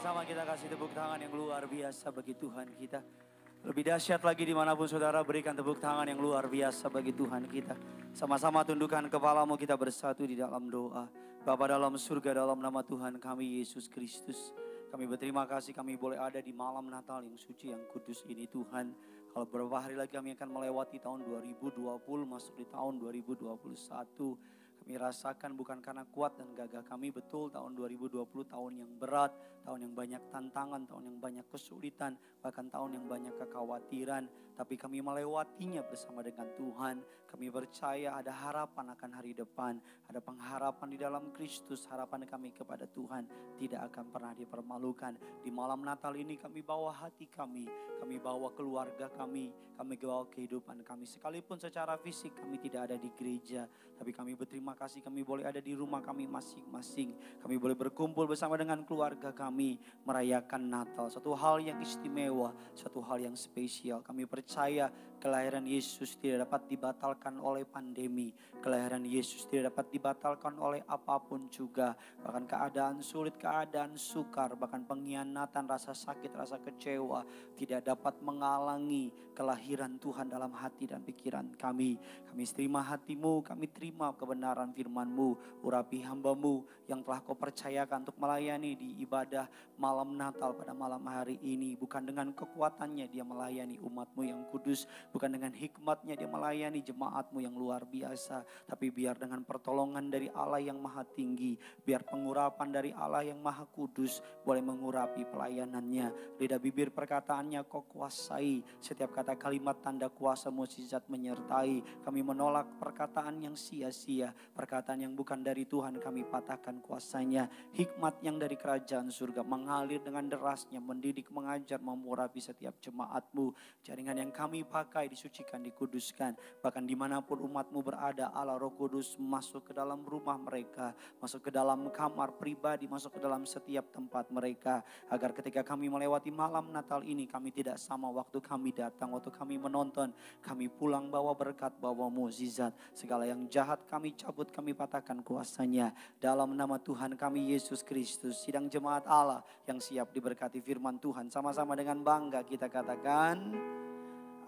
Sama-sama kita kasih tepuk tangan yang luar biasa bagi Tuhan kita. Lebih dahsyat lagi dimanapun saudara, berikan tepuk tangan yang luar biasa bagi Tuhan kita. Sama-sama tundukkan kepalamu, kita bersatu di dalam doa. Bapa dalam surga, dalam nama Tuhan kami Yesus Kristus, kami berterima kasih kami boleh ada di malam Natal yang suci, yang kudus ini Tuhan. Kalau beberapa hari lagi kami akan melewati tahun 2020, masuk di tahun 2021. Kami rasakan bukan karena kuat dan gagah kami, betul tahun 2020 tahun yang berat, tahun yang banyak tantangan, tahun yang banyak kesulitan, bahkan tahun yang banyak kekhawatiran. Tapi kami melewatinya bersama dengan Tuhan. Kami percaya ada harapan akan hari depan, ada pengharapan di dalam Kristus. Harapan kami kepada Tuhan tidak akan pernah dipermalukan. Di malam Natal ini kami bawa hati kami bawa keluarga kami bawa kehidupan kami. Sekalipun secara fisik kami tidak ada di gereja, tapi kami berterima kasih kami boleh ada di rumah kami masing-masing. Kami boleh berkumpul bersama dengan keluarga kami merayakan Natal. Satu hal yang istimewa, satu hal yang spesial. Kami percaya kelahiran Yesus tidak dapat dibatalkan oleh pandemi. Kelahiran Yesus tidak dapat dibatalkan oleh apapun juga. Bahkan keadaan sulit, keadaan sukar, bahkan pengkhianatan, rasa sakit, rasa kecewa tidak dapat menghalangi kelahiran Tuhan dalam hati dan pikiran kami. Kami terima hatimu, kami terima kebenaran firman-Mu. Urapi hamba-Mu yang telah Kau percayakan untuk melayani di ibadah malam Natal pada malam hari ini. Bukan dengan kekuatannya dia melayani umat-Mu yang kudus, bukan dengan hikmatnya dia melayani jemaat-Mu yang luar biasa, tapi biar dengan pertolongan dari Allah yang maha tinggi, biar pengurapan dari Allah yang maha kudus boleh mengurapi pelayanannya. Lidah bibir perkataannya Kau kuasai, setiap kata kalimat tanda kuasa mukjizat menyertai. Kami menolak perkataan yang sia-sia, perkataan yang bukan dari Tuhan kami patahkan kuasanya. Hikmat yang dari kerajaan surga mengalir dengan derasnya, mendidik, mengajar, memurapi setiap jemaat-Mu. Jaringan yang kami pakai disucikan, dikuduskan. Bahkan dimanapun umat-Mu berada, Allah Roh Kudus masuk ke dalam rumah mereka, masuk ke dalam kamar pribadi, masuk ke dalam setiap tempat mereka. Agar ketika kami melewati malam Natal ini, kami tidak sama waktu kami datang, waktu kami menonton. Kami pulang bawa berkat, bawa mukjizat. Segala yang jahat kami cabut, kami patahkan kuasanya. Dalam nama Tuhan kami Yesus Kristus. Sidang jemaat Allah yang siap diberkati firman Tuhan, sama-sama dengan bangga kita katakan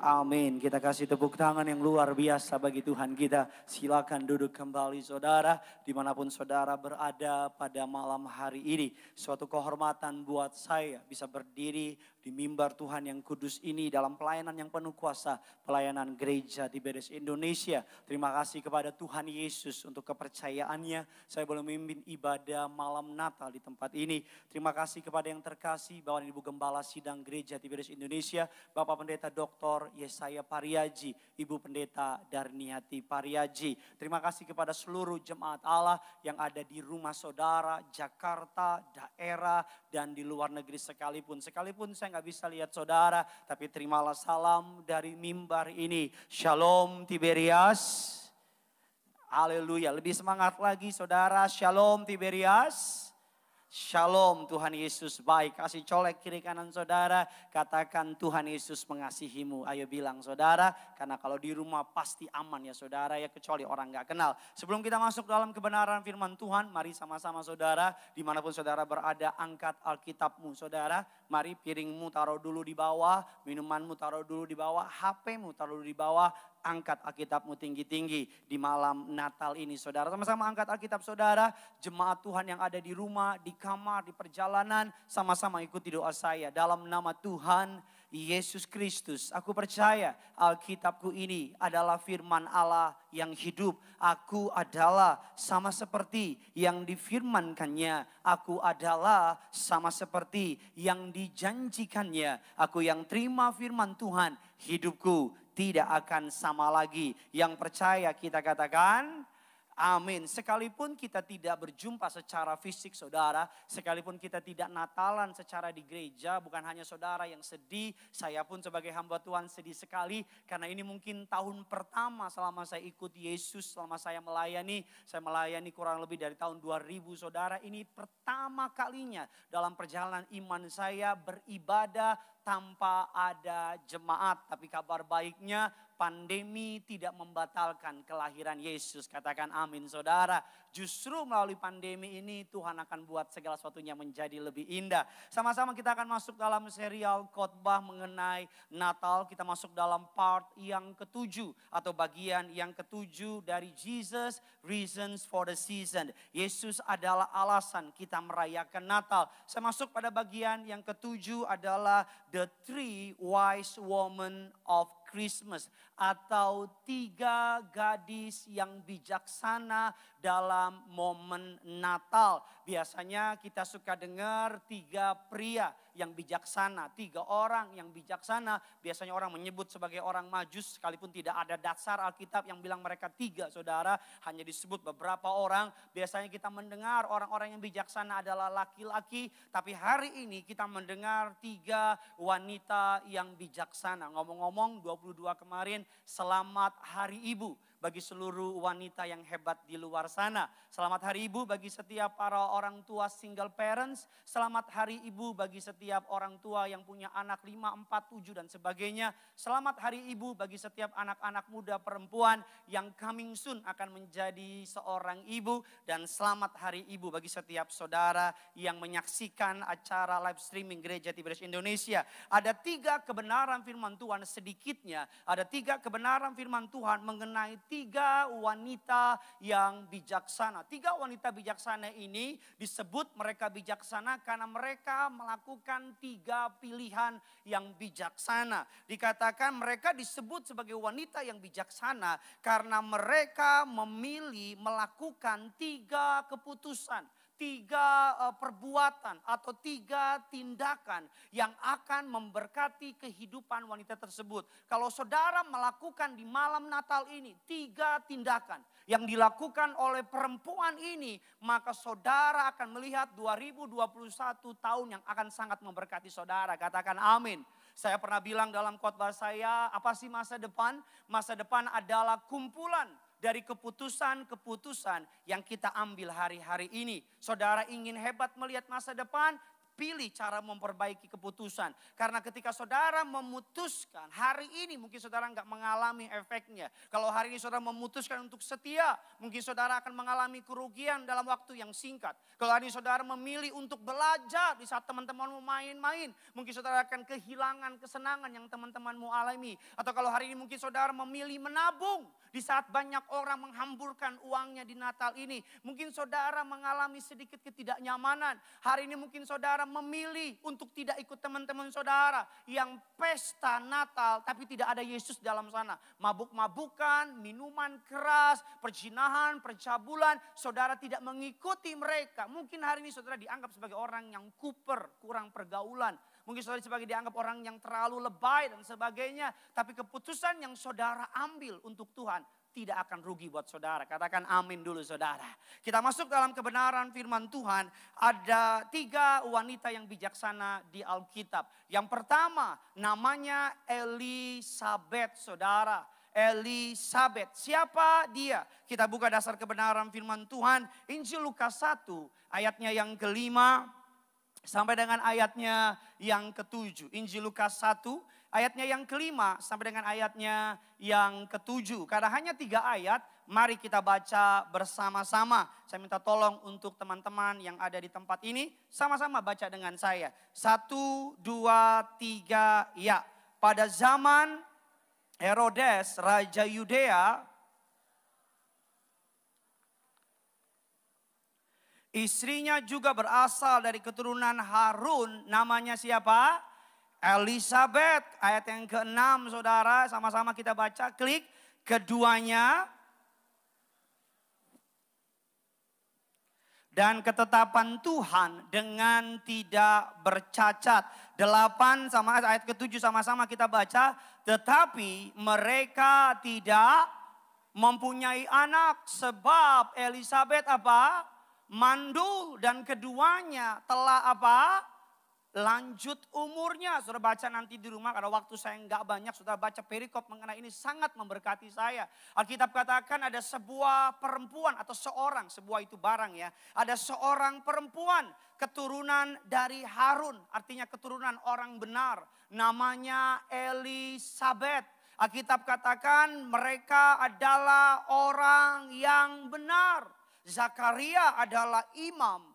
amin. Kita kasih tepuk tangan yang luar biasa bagi Tuhan kita. Silakan duduk kembali saudara, dimanapun saudara berada pada malam hari ini. Suatu kehormatan buat saya bisa berdiri di mimbar Tuhan yang kudus ini dalam pelayanan yang penuh kuasa, pelayanan gereja di Beres Indonesia. Terima kasih kepada Tuhan Yesus untuk kepercayaannya. Saya boleh memimpin ibadah malam Natal di tempat ini. Terima kasih kepada yang terkasih, Bapak Ibu Gembala Sidang Gereja di Beres Indonesia, Bapak Pendeta Dr. Yesaya Pariaji, Ibu Pendeta Darniati Pariaji. Terima kasih kepada seluruh jemaat Allah yang ada di rumah saudara, Jakarta, daerah, dan di luar negeri sekalipun. Sekalipun saya nggak bisa lihat saudara, tapi terimalah salam dari mimbar ini. Shalom Tiberias. Haleluya. Lebih semangat lagi saudara. Shalom Tiberias. Shalom, Tuhan Yesus baik. Kasih colek kiri kanan saudara, katakan Tuhan Yesus mengasihimu. Ayo bilang saudara, karena kalau di rumah pasti aman ya saudara ya, kecuali orang gak kenal. Sebelum kita masuk dalam kebenaran firman Tuhan, mari sama-sama saudara, dimanapun saudara berada, angkat Alkitabmu saudara. Mari piringmu taruh dulu di bawah, minumanmu taruh dulu di bawah, HPmu taruh dulu di bawah. Angkat Alkitabmu tinggi-tinggi di malam Natal ini saudara. Sama-sama angkat Alkitab saudara. Jemaat Tuhan yang ada di rumah, di kamar, di perjalanan, sama-sama ikuti doa saya. Dalam nama Tuhan Yesus Kristus, aku percaya Alkitabku ini adalah firman Allah yang hidup. Aku adalah sama seperti yang difirmankannya. Aku adalah sama seperti yang dijanjikannya. Aku yang terima firman Tuhan, hidupku tidak akan sama lagi. Yang percaya kita katakan amin. Sekalipun kita tidak berjumpa secara fisik saudara, sekalipun kita tidak Natalan secara di gereja, bukan hanya saudara yang sedih, saya pun sebagai hamba Tuhan sedih sekali. Karena ini mungkin tahun pertama selama saya ikut Yesus, selama saya melayani kurang lebih dari tahun 2000 saudara. Ini pertama kalinya dalam perjalanan iman saya beribadah tanpa ada jemaat. Tapi kabar baiknya pandemi tidak membatalkan kelahiran Yesus. Katakan amin saudara. Justru melalui pandemi ini Tuhan akan buat segala sesuatunya menjadi lebih indah. Sama-sama kita akan masuk dalam serial khotbah mengenai Natal. Kita masuk dalam part yang ketujuh atau bagian yang ketujuh dari Jesus Reasons for the Season. Yesus adalah alasan kita merayakan Natal. Saya masuk pada bagian yang ketujuh adalah The Three Wise Women of Christmas atau 3 gadis yang bijaksana dalam momen Natal. Biasanya kita suka dengar 3 pria yang bijaksana, 3 orang yang bijaksana. Biasanya orang menyebut sebagai orang Majus sekalipun tidak ada dasar Alkitab yang bilang mereka 3 saudara. Hanya disebut beberapa orang. Biasanya kita mendengar orang-orang yang bijaksana adalah laki-laki. Tapi hari ini kita mendengar 3 wanita yang bijaksana. Ngomong-ngomong 22 kemarin selamat Hari Ibu bagi seluruh wanita yang hebat di luar sana. Selamat Hari Ibu bagi setiap para orang tua single parents. Selamat Hari Ibu bagi setiap orang tua yang punya anak 5, 4, 7 dan sebagainya. Selamat Hari Ibu bagi setiap anak-anak muda perempuan yang coming soon akan menjadi seorang ibu. Dan selamat Hari Ibu bagi setiap saudara yang menyaksikan acara live streaming Gereja Tiberias Indonesia. Ada 3 kebenaran firman Tuhan sedikitnya. Ada 3 kebenaran firman Tuhan mengenai 3 wanita yang bijaksana. 3 wanita bijaksana ini disebut mereka bijaksana karena mereka melakukan 3 pilihan yang bijaksana. Dikatakan mereka disebut sebagai wanita yang bijaksana karena mereka memilih melakukan 3 keputusan. 3 perbuatan atau 3 tindakan yang akan memberkati kehidupan wanita tersebut. Kalau saudara melakukan di malam Natal ini 3 tindakan yang dilakukan oleh perempuan ini, maka saudara akan melihat 2021 tahun yang akan sangat memberkati saudara. Katakan amin. Saya pernah bilang dalam khotbah saya, apa sih masa depan? Masa depan adalah kumpulan dari keputusan-keputusan yang kita ambil hari-hari ini. Saudara ingin hebat melihat masa depan? Pilih cara memperbaiki keputusan. Karena ketika saudara memutuskan hari ini mungkin saudara nggak mengalami efeknya. Kalau hari ini saudara memutuskan untuk setia, mungkin saudara akan mengalami kerugian dalam waktu yang singkat. Kalau hari ini saudara memilih untuk belajar di saat teman-temanmu main-main, mungkin saudara akan kehilangan kesenangan yang teman-temanmu alami. Atau kalau hari ini mungkin saudara memilih menabung di saat banyak orang menghamburkan uangnya di Natal ini, mungkin saudara mengalami sedikit ketidaknyamanan. Hari ini mungkin saudara memilih untuk tidak ikut teman-teman saudara yang pesta Natal tapi tidak ada Yesus dalam sana. Mabuk-mabukan, minuman keras, perzinahan, percabulan. Saudara tidak mengikuti mereka. Mungkin hari ini saudara dianggap sebagai orang yang kuper, kurang pergaulan. Mungkin saudara sebagai dianggap orang yang terlalu lebay dan sebagainya. Tapi keputusan yang saudara ambil untuk Tuhan tidak akan rugi buat saudara. Katakan amin dulu saudara. Kita masuk dalam kebenaran firman Tuhan. Ada 3 wanita yang bijaksana di Alkitab. Yang pertama namanya Elisabeth saudara. Elisabeth. Siapa dia? Kita buka dasar kebenaran firman Tuhan. Injil Lukas 1 ayatnya yang kelima sampai dengan ayatnya yang ketujuh. Injil Lukas 1 ayatnya yang kelima sampai dengan ayatnya yang ketujuh. Karena hanya 3 ayat, mari kita baca bersama-sama. Saya minta tolong untuk teman-teman yang ada di tempat ini, sama-sama baca dengan saya. 1, 2, 3, ya. Pada zaman Herodes, Raja Yudea, istrinya juga berasal dari keturunan Harun, namanya siapa? Elisabeth. Ayat yang ke-6 saudara, sama-sama kita baca, klik. Keduanya dan ketetapan Tuhan dengan tidak bercacat. 8 sama ayat ke-7 sama-sama kita baca. Tetapi mereka tidak mempunyai anak sebab Elisabeth apa? Mandul, dan keduanya telah apa? Lanjut umurnya. Saudara baca nanti di rumah, karena waktu saya nggak banyak. Saudara baca perikop mengenai ini, sangat memberkati saya. Alkitab katakan ada sebuah perempuan atau seorang, sebuah itu barang ya. Ada seorang perempuan keturunan dari Harun, artinya keturunan orang benar. Namanya Elisabeth. Alkitab katakan mereka adalah orang yang benar. Zakaria adalah imam.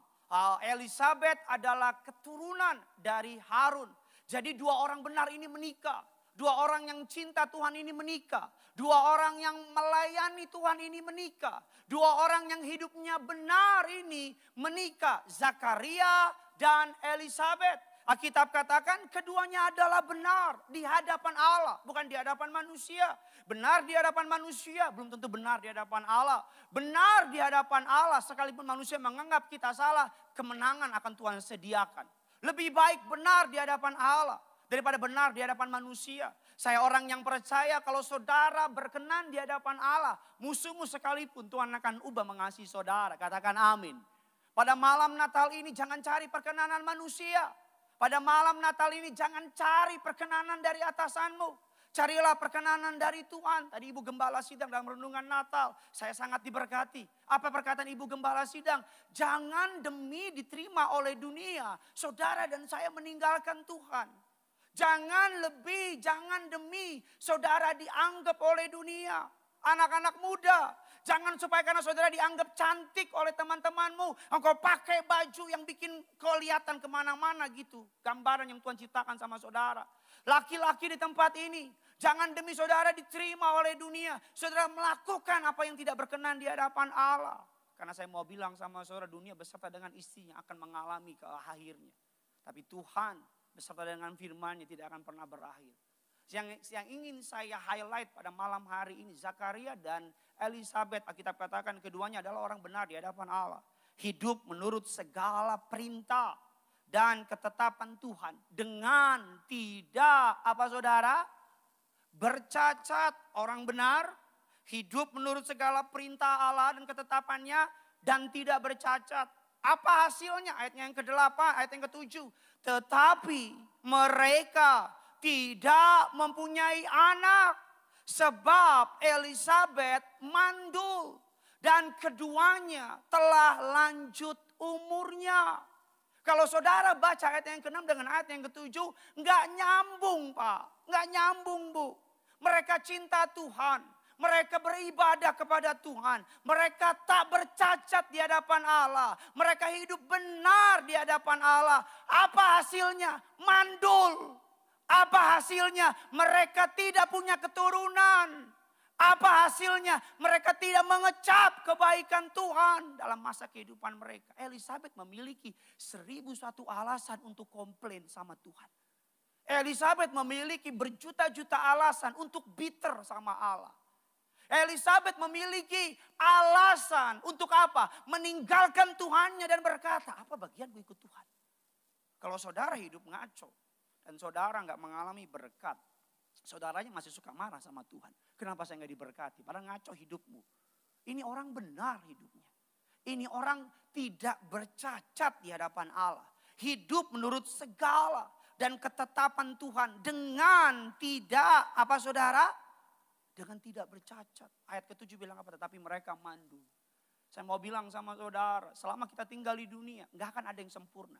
Elisabet adalah keturunan dari Harun. Jadi dua orang benar ini menikah. Dua orang yang cinta Tuhan ini menikah. Dua orang yang melayani Tuhan ini menikah. Dua orang yang hidupnya benar ini menikah. Zakaria dan Elisabet. Alkitab katakan keduanya adalah benar di hadapan Allah. Bukan di hadapan manusia. Benar di hadapan manusia belum tentu benar di hadapan Allah. Benar di hadapan Allah sekalipun manusia menganggap kita salah. Kemenangan akan Tuhan sediakan. Lebih baik benar di hadapan Allah daripada benar di hadapan manusia. Saya orang yang percaya kalau saudara berkenan di hadapan Allah. Musuhmu sekalipun Tuhan akan ubah mengasihi saudara. Katakan amin. Pada malam Natal ini jangan cari perkenanan manusia. Pada malam Natal ini jangan cari perkenanan dari atasanmu. Carilah perkenanan dari Tuhan. Tadi Ibu Gembala sidang dalam renungan Natal. Saya sangat diberkati. Apa perkataan Ibu Gembala sidang? Jangan demi diterima oleh dunia. Saudara dan saya meninggalkan Tuhan. Jangan demi saudara dianggap oleh dunia. Anak-anak muda. Jangan supaya karena saudara dianggap cantik oleh teman-temanmu. Engkau pakai baju yang bikin kelihatan kemana-mana gitu. Gambaran yang Tuhan ciptakan sama saudara. Laki-laki di tempat ini. Jangan demi saudara diterima oleh dunia. Saudara melakukan apa yang tidak berkenan di hadapan Allah. Karena saya mau bilang sama saudara, dunia beserta dengan istrinya akan mengalami ke akhirnya. Tapi Tuhan beserta dengan firman-Nya tidak akan pernah berakhir. Yang ingin saya highlight pada malam hari ini, Zakaria dan Elisabet, Alkitab katakan keduanya adalah orang benar di hadapan Allah. Hidup menurut segala perintah dan ketetapan Tuhan. Dengan tidak, apa saudara? Bercacat, orang benar. Hidup menurut segala perintah Allah dan ketetapannya dan tidak bercacat. Apa hasilnya? Ayatnya yang ke-8, ayat yang ke-7. Tetapi mereka tidak mempunyai anak. Sebab Elisabet mandul. Dan keduanya telah lanjut umurnya. Kalau saudara baca ayat yang ke-6 dengan ayat yang ke-7. Enggak nyambung Pak. Enggak nyambung Bu. Mereka cinta Tuhan. Mereka beribadah kepada Tuhan. Mereka tak bercacat di hadapan Allah. Mereka hidup benar di hadapan Allah. Apa hasilnya? Mandul. Apa hasilnya? Mereka tidak punya keturunan. Apa hasilnya? Mereka tidak mengecap kebaikan Tuhan dalam masa kehidupan mereka. Elisabet memiliki 1001 alasan untuk komplain sama Tuhan. Elisabet memiliki berjuta-juta alasan untuk bitter sama Allah. Elisabet memiliki alasan untuk apa? Meninggalkan Tuhannya dan berkata, apa bagianku ikut Tuhan? Kalau saudara hidup ngaco. Dan saudara nggak mengalami berkat. Saudaranya masih suka marah sama Tuhan. Kenapa saya nggak diberkati? Padahal ngaco hidupmu. Ini orang benar hidupnya. Ini orang tidak bercacat di hadapan Allah. Hidup menurut segala dan ketetapan Tuhan. Dengan tidak, apa saudara? Dengan tidak bercacat. Ayat ke-7 bilang apa? Tetapi mereka mandul. Saya mau bilang sama saudara. Selama kita tinggal di dunia, nggak akan ada yang sempurna.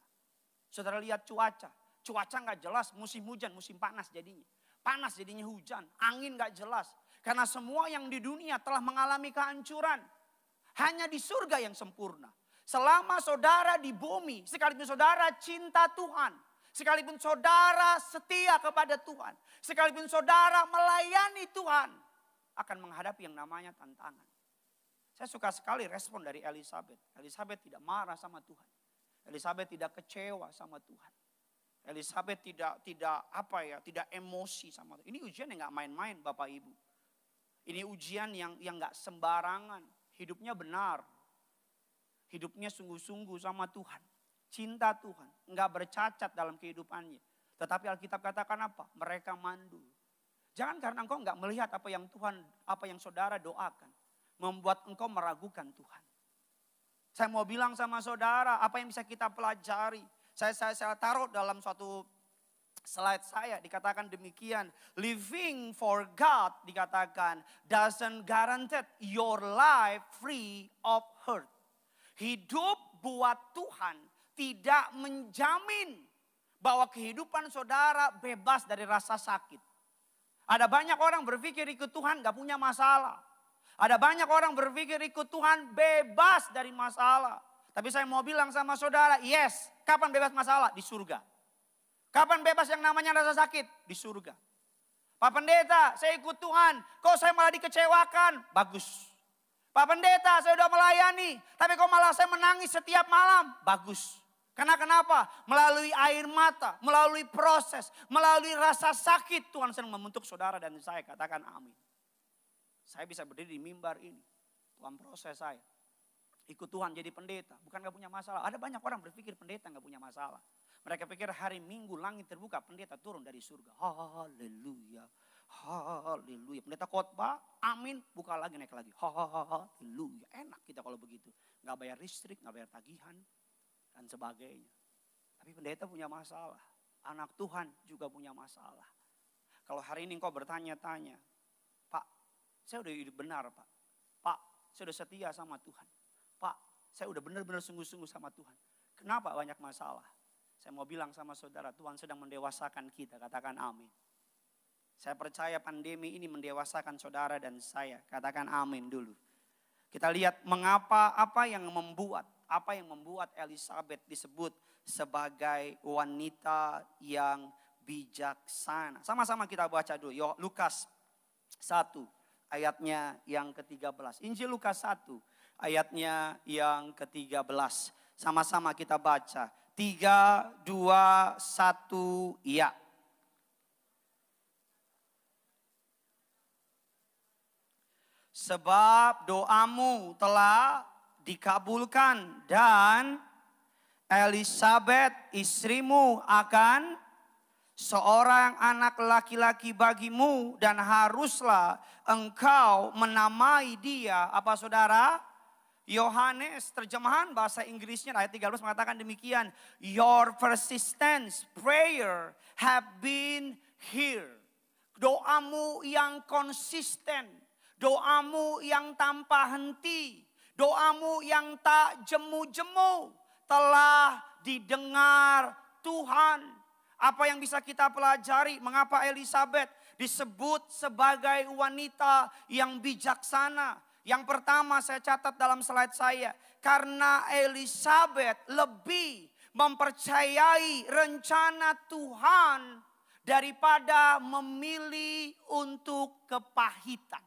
Saudara lihat cuaca. Cuaca nggak jelas, musim hujan, musim panas jadinya. Panas jadinya hujan, angin nggak jelas. Karena semua yang di dunia telah mengalami kehancuran. Hanya di surga yang sempurna. Selama saudara di bumi, sekalipun saudara cinta Tuhan. Sekalipun saudara setia kepada Tuhan. Sekalipun saudara melayani Tuhan. Akan menghadapi yang namanya tantangan. Saya suka sekali respon dari Elisabet. Elisabet tidak marah sama Tuhan. Elisabet tidak kecewa sama Tuhan. Elisabet tidak emosi sama Tuhan. Ini ujian yang gak main-main Bapak Ibu. Ini ujian yang gak sembarangan. Hidupnya benar. Hidupnya sungguh-sungguh sama Tuhan. Cinta Tuhan. Gak bercacat dalam kehidupannya. Tetapi Alkitab katakan apa? Mereka mandul. Jangan karena engkau gak melihat apa yang saudara doakan. Membuat engkau meragukan Tuhan. Saya mau bilang sama saudara, apa yang bisa kita pelajari? Saya taruh dalam suatu slide saya, dikatakan demikian. Living for God dikatakan doesn't guarantee your life free of hurt. Hidup buat Tuhan tidak menjamin bahwa kehidupan saudara bebas dari rasa sakit. Ada banyak orang berpikir ikut Tuhan gak punya masalah. Ada banyak orang berpikir ikut Tuhan bebas dari masalah. Tapi saya mau bilang sama saudara, yes, kapan bebas masalah? Di surga. Kapan bebas yang namanya rasa sakit? Di surga. Pak Pendeta, saya ikut Tuhan, kok saya malah dikecewakan? Bagus. Pak Pendeta, saya udah melayani, tapi kok malah saya menangis setiap malam? Bagus. Karena kenapa? Melalui air mata, melalui proses, melalui rasa sakit Tuhan sedang membentuk saudara dan saya. Katakan amin. Saya bisa berdiri di mimbar ini. Tuhan proses saya. Ikut Tuhan jadi pendeta, bukan gak punya masalah. Ada banyak orang berpikir pendeta gak punya masalah. Mereka pikir hari Minggu langit terbuka, pendeta turun dari surga. Haleluya, haleluya. Pendeta khotbah, amin, buka lagi naik lagi. Haleluya, enak kita kalau begitu. Gak bayar listrik, gak bayar tagihan. Dan sebagainya. Tapi pendeta punya masalah. Anak Tuhan juga punya masalah. Kalau hari ini engkau bertanya-tanya, Pak, saya udah hidup benar Pak. Pak, saya udah setia sama Tuhan. Pak, saya udah benar-benar sungguh-sungguh sama Tuhan. Kenapa banyak masalah? Saya mau bilang sama saudara, Tuhan sedang mendewasakan kita. Katakan amin. Saya percaya pandemi ini mendewasakan saudara dan saya. Katakan amin dulu. Kita lihat mengapa, apa yang membuat Elizabeth disebut sebagai wanita yang bijaksana. Sama-sama kita baca dulu. Lukas 1 ayatnya yang ke-13. Injil Lukas 1 ayatnya yang ke-13. Sama-sama kita baca. 3, 2, 1, ya. Sebab doamu telah dikabulkan dan Elizabeth istrimu akan seorang anak laki-laki bagimu dan haruslah engkau menamai dia. Apa saudara? Yohanes, terjemahan bahasa Inggrisnya ayat 13 mengatakan demikian. Your persistence prayer have been heard. Doamu yang konsisten. Doamu yang tanpa henti, doamu yang tak jemu-jemu telah didengar Tuhan. Apa yang bisa kita pelajari? Mengapa Elizabeth disebut sebagai wanita yang bijaksana? Yang pertama saya catat dalam slide saya. Karena Elizabeth lebih mempercayai rencana Tuhan daripada memilih untuk kepahitan.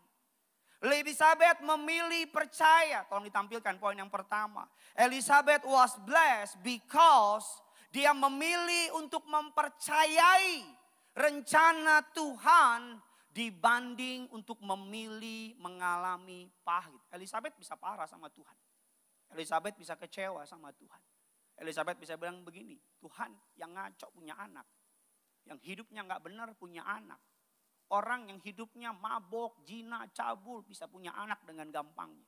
Elizabeth memilih percaya. Tolong ditampilkan poin yang pertama. Elizabeth was blessed because dia memilih untuk mempercayai rencana Tuhan dibanding untuk memilih mengalami pahit. Elizabeth bisa parah sama Tuhan. Elizabeth bisa kecewa sama Tuhan. Elizabeth bisa bilang begini, Tuhan yang ngaco punya anak. Yang hidupnya gak benar punya anak. Orang yang hidupnya mabok, zina, cabul bisa punya anak dengan gampangnya.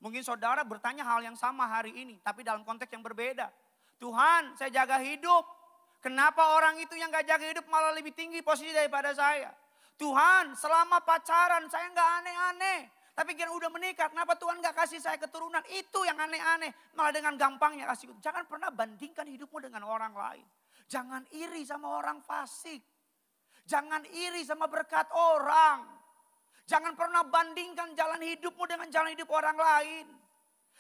Mungkin saudara bertanya hal yang sama hari ini, tapi dalam konteks yang berbeda. Tuhan, saya jaga hidup. Kenapa orang itu yang gak jaga hidup malah lebih tinggi posisi daripada saya? Tuhan, selama pacaran saya gak aneh-aneh. Tapi kira udah menikah, kenapa Tuhan gak kasih saya keturunan? Itu yang aneh-aneh. Malah dengan gampangnya kasih. Jangan pernah bandingkan hidupmu dengan orang lain. Jangan iri sama orang fasik. Jangan iri sama berkat orang. Jangan pernah bandingkan jalan hidupmu dengan jalan hidup orang lain.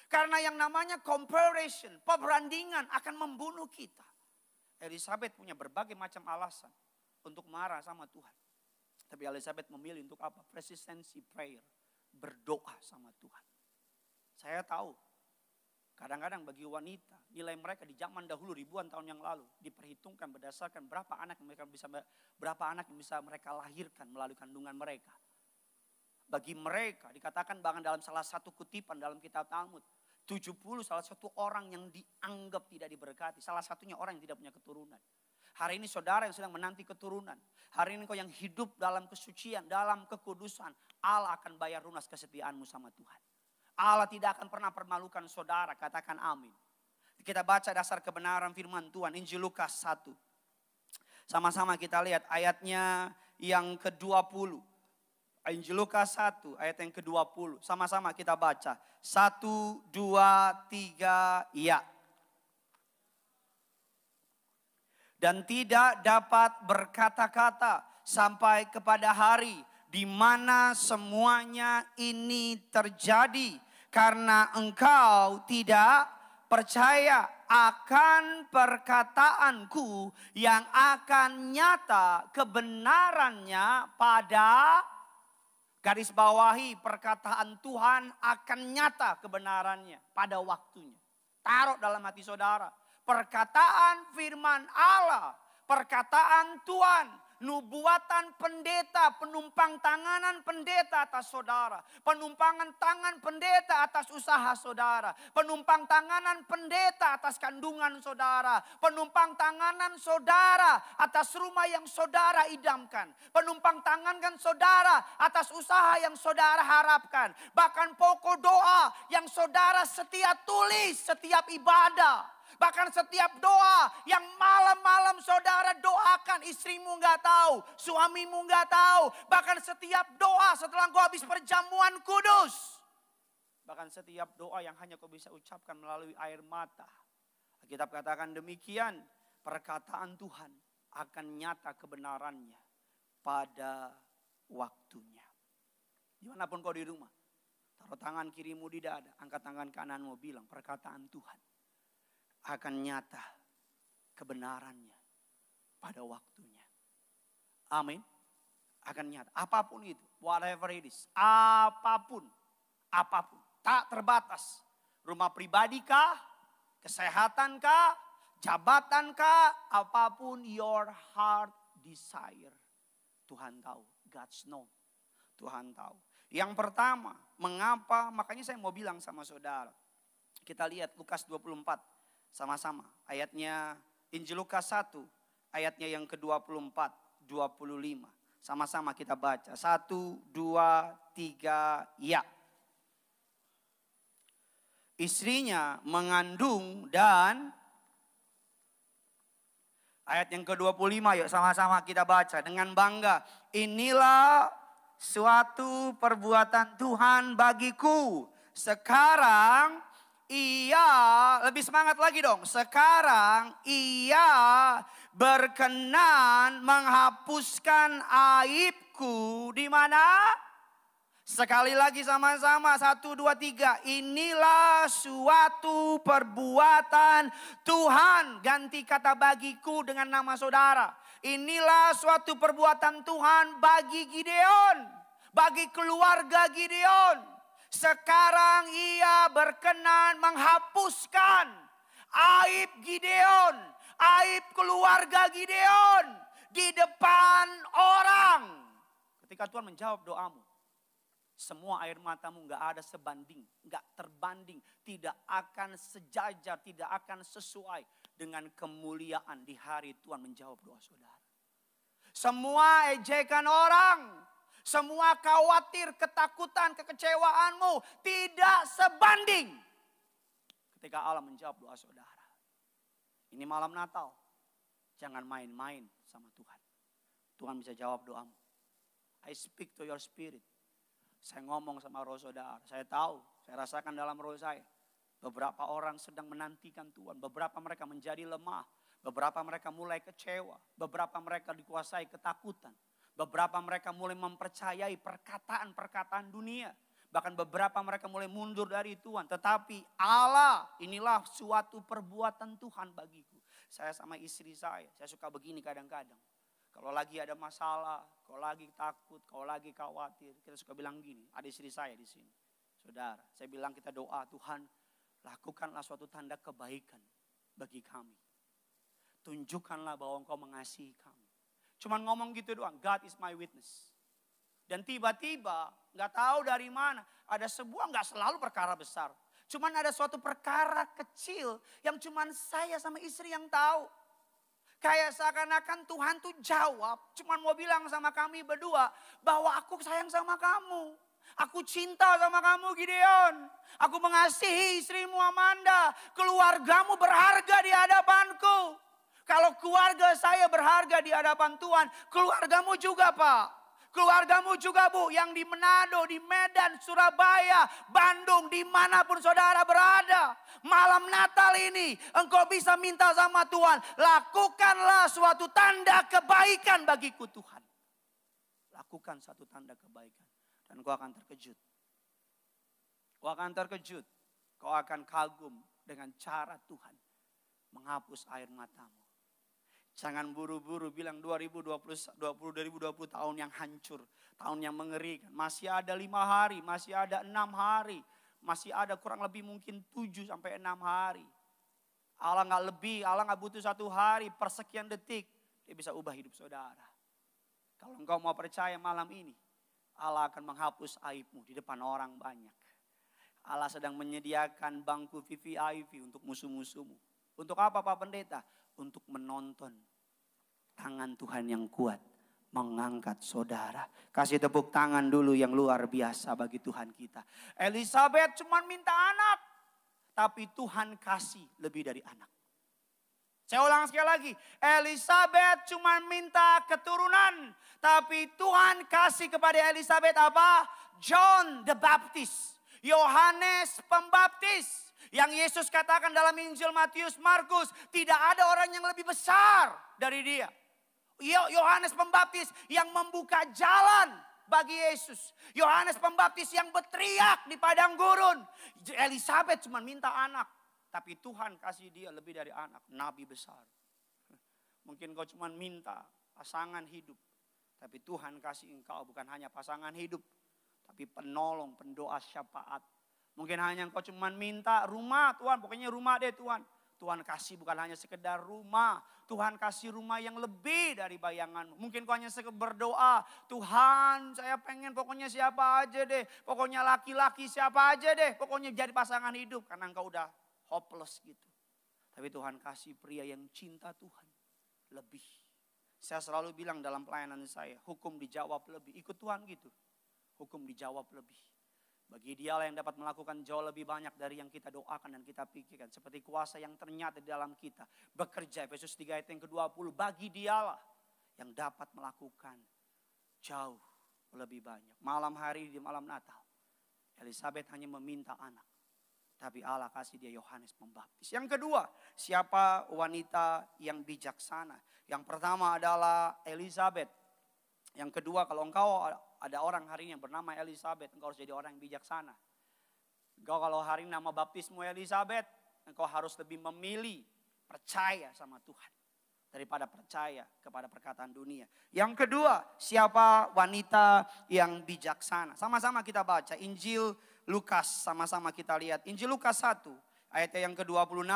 Karena yang namanya comparison, perbandingan akan membunuh kita. Elizabeth punya berbagai macam alasan untuk marah sama Tuhan. Tapi Elizabeth memilih untuk apa? Persistency prayer. Berdoa sama Tuhan. Saya tahu. Kadang-kadang bagi wanita, nilai mereka di zaman dahulu ribuan tahun yang lalu diperhitungkan berdasarkan berapa anak yang bisa mereka lahirkan melalui kandungan mereka. Bagi mereka dikatakan bahkan dalam salah satu kutipan dalam kitab Talmud, 70 salah satu orang yang dianggap tidak diberkati, salah satunya orang yang tidak punya keturunan. Hari ini saudara yang sedang menanti keturunan, hari ini kau yang hidup dalam kesucian, dalam kekudusan, Allah akan bayar lunas kesetiaanmu sama Tuhan. Allah tidak akan pernah permalukan saudara, katakan amin. Kita baca dasar kebenaran firman Tuhan, Injil Lukas 1. Sama-sama kita lihat ayatnya yang ke-20. Injil Lukas 1 ayat yang ke-20. Sama-sama kita baca. 1, 2, 3, ya. Dan tidak dapat berkata-kata sampai kepada hari di mana semuanya ini terjadi. Karena engkau tidak percaya akan perkataanku yang akan nyata kebenarannya pada, garis bawahi, perkataan Tuhan akan nyata kebenarannya pada waktunya. Taruh dalam hati saudara. Perkataan firman Allah, perkataan Tuhan, nubuatan pendeta, penumpang tanganan pendeta atas saudara. Penumpangan tangan pendeta atas usaha saudara. Penumpang tanganan pendeta atas kandungan saudara. Penumpang tanganan saudara atas rumah yang saudara idamkan. Penumpang tangan saudara atas usaha yang saudara harapkan. Bahkan pokok doa yang saudara setia tulis setiap ibadah. Bahkan setiap doa yang malam-malam saudara doakan, istrimu nggak tahu, suamimu nggak tahu. Bahkan setiap doa setelah kau habis perjamuan kudus. Bahkan setiap doa yang hanya kau bisa ucapkan melalui air mata. Alkitab katakan demikian, perkataan Tuhan akan nyata kebenarannya pada waktunya. Dimanapun kau di rumah, taruh tangan kirimu di dada, angkat tangan kananmu, bilang perkataan Tuhan akan nyata kebenarannya pada waktunya. Amin. Akan nyata. Apapun itu. Whatever it is. Apapun. Apapun. Tak terbatas. Rumah pribadi kah? Kesehatan kah? Jabatan kah? Apapun your heart desire. Tuhan tahu. God's know. Tuhan tahu. Yang pertama. Mengapa? Makanya saya mau bilang sama saudara. Kita lihat Lukas 24. Sama-sama ayatnya Injil Lukas 1 ayatnya yang ke-24, 25. Sama-sama kita baca. 1, 2, 3, ya. Istrinya mengandung dan ayat yang ke-25, yuk sama-sama kita baca dengan bangga. Inilah suatu perbuatan Tuhan bagiku. Sekarang ia, lebih semangat lagi dong. Sekarang ia berkenan menghapuskan aibku. Di mana? Sekali lagi sama-sama. 1, 2, 3. Inilah suatu perbuatan Tuhan. Ganti kata bagiku dengan nama saudara. Inilah suatu perbuatan Tuhan bagi Gideon. Bagi keluarga Gideon. Sekarang ia berkenan menghapuskan aib Gideon, aib keluarga Gideon di depan orang. Ketika Tuhan menjawab doamu, semua air matamu gak ada sebanding, gak terbanding, tidak akan sejajar, tidak akan sesuai dengan kemuliaan di hari Tuhan menjawab doa saudara. Semua ejekan orang, semua khawatir, ketakutan, kekecewaanmu tidak sebanding ketika Allah menjawab doa saudara. Ini malam Natal, jangan main-main sama Tuhan. Tuhan bisa jawab doamu. I speak to your spirit. Saya ngomong sama roh saudara. Saya tahu, saya rasakan dalam roh saya. Beberapa orang sedang menantikan Tuhan. Beberapa mereka menjadi lemah. Beberapa mereka mulai kecewa. Beberapa mereka dikuasai ketakutan. Beberapa mereka mulai mempercayai perkataan-perkataan dunia. Bahkan beberapa mereka mulai mundur dari Tuhan. Tetapi Allah, inilah suatu perbuatan Tuhan bagiku. Saya sama istri saya suka begini kadang-kadang. Kalau lagi ada masalah, kalau lagi takut, kalau lagi khawatir, kita suka bilang gini. Ada istri saya di sini. Saudara, saya bilang kita doa, Tuhan lakukanlah suatu tanda kebaikan bagi kami. Tunjukkanlah bahwa Engkau mengasihi kami. Cuman ngomong gitu doang, God is my witness. Dan tiba-tiba gak tahu dari mana, ada sebuah, gak selalu perkara besar. Cuman ada suatu perkara kecil yang cuman saya sama istri yang tahu. Kayak seakan-akan Tuhan tuh jawab, cuman mau bilang sama kami berdua bahwa aku sayang sama kamu. Aku cinta sama kamu Gideon. Aku mengasihi istrimu Amanda. Keluargamu berharga di hadapanku. Kalau keluarga saya berharga di hadapan Tuhan, keluargamu juga Pak. Keluargamu juga Bu, yang di Manado, di Medan, Surabaya, Bandung, dimanapun saudara berada. Malam Natal ini engkau bisa minta sama Tuhan, lakukanlah suatu tanda kebaikan bagiku Tuhan. lakukan satu tanda kebaikan. Dan kau akan terkejut. Kau akan terkejut. Kau akan kagum dengan cara Tuhan menghapus air matamu. Jangan buru-buru bilang 2020 tahun yang hancur. Tahun yang mengerikan. Masih ada 5 hari, masih ada 6 hari. Masih ada kurang lebih mungkin 7 sampai 6 hari. Allah gak lebih, Allah gak butuh 1 hari, persekian detik. Dia bisa ubah hidup saudara. Kalau engkau mau percaya malam ini, Allah akan menghapus aibmu di depan orang banyak. Allah sedang menyediakan bangku VVIP untuk musuh-musuhmu. Untuk apa Pak Pendeta? Untuk menonton tangan Tuhan yang kuat mengangkat saudara. Kasih tepuk tangan dulu yang luar biasa bagi Tuhan kita. Elizabeth cuma minta anak, tapi Tuhan kasih lebih dari anak. Saya ulang sekali lagi, Elizabeth cuma minta keturunan, tapi Tuhan kasih kepada Elizabeth apa? John the Baptist, Yohanes Pembaptis. Yang Yesus katakan dalam Injil Matius, Markus, tidak ada orang yang lebih besar dari dia. Yohanes Pembaptis yang membuka jalan bagi Yesus. Yohanes Pembaptis yang berteriak di padang gurun. Elizabeth cuma minta anak, tapi Tuhan kasih dia lebih dari anak, nabi besar. Mungkin kau cuma minta pasangan hidup, tapi Tuhan kasih engkau bukan hanya pasangan hidup, tapi penolong, pendoa syafaat. Mungkin hanya engkau cuma minta rumah, Tuhan pokoknya rumah deh Tuhan. Tuhan kasih bukan hanya sekedar rumah. Tuhan kasih rumah yang lebih dari bayanganmu. Mungkin kau hanya sekedar berdoa. Tuhan saya pengen pokoknya siapa aja deh. Pokoknya laki-laki siapa aja deh. Pokoknya jadi pasangan hidup. Karena engkau udah hopeless gitu. Tapi Tuhan kasih pria yang cinta Tuhan. Lebih. Saya selalu bilang dalam pelayanan saya. Hukum dijawab lebih. Ikut Tuhan gitu. Hukum dijawab lebih. Bagi Dialah yang dapat melakukan jauh lebih banyak dari yang kita doakan dan kita pikirkan. Seperti kuasa yang ternyata di dalam kita. Bekerja, Efesus 3 ayat yang ke-20. Bagi Dialah yang dapat melakukan jauh lebih banyak. Malam hari di malam Natal, Elizabeth hanya meminta anak. Tapi Allah kasih dia Yohanes Pembaptis. Yang kedua, siapa wanita yang bijaksana? Yang pertama adalah Elizabeth. Yang kedua, kalau engkau ada orang hari ini yang bernama Elizabeth, engkau harus jadi orang yang bijaksana. Engkau kalau hari ini nama baptismu Elizabeth, engkau harus lebih memilih percaya sama Tuhan daripada percaya kepada perkataan dunia. Yang kedua, siapa wanita yang bijaksana? Sama-sama kita baca Injil Lukas, sama-sama kita lihat. Injil Lukas 1, ayatnya yang ke-26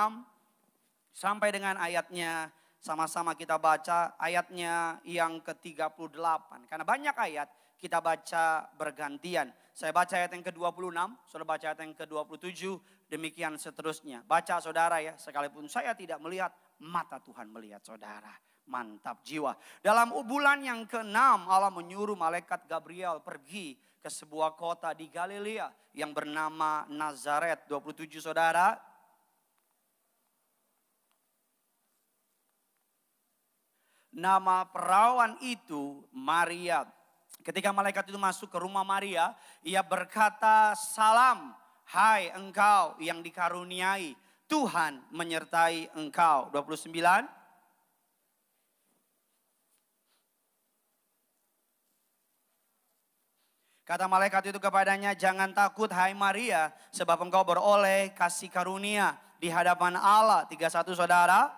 sampai dengan ayatnya sama-sama kita baca ayatnya yang ke-38. Karena banyak ayat kita baca bergantian. Saya baca ayat yang ke-26, saudara baca ayat yang ke-27, demikian seterusnya. Baca saudara ya, sekalipun saya tidak melihat, mata Tuhan melihat saudara. Mantap jiwa. Dalam bulan yang ke-6 Allah menyuruh malaikat Gabriel pergi ke sebuah kota di Galilea yang bernama Nazaret. 27 saudara. Nama perawan itu Maria. Ketika malaikat itu masuk ke rumah Maria, ia berkata, "Salam, hai engkau yang dikaruniai, Tuhan menyertai engkau." 29. Kata malaikat itu kepadanya, "Jangan takut hai Maria, sebab engkau beroleh kasih karunia di hadapan Allah." 31 saudara.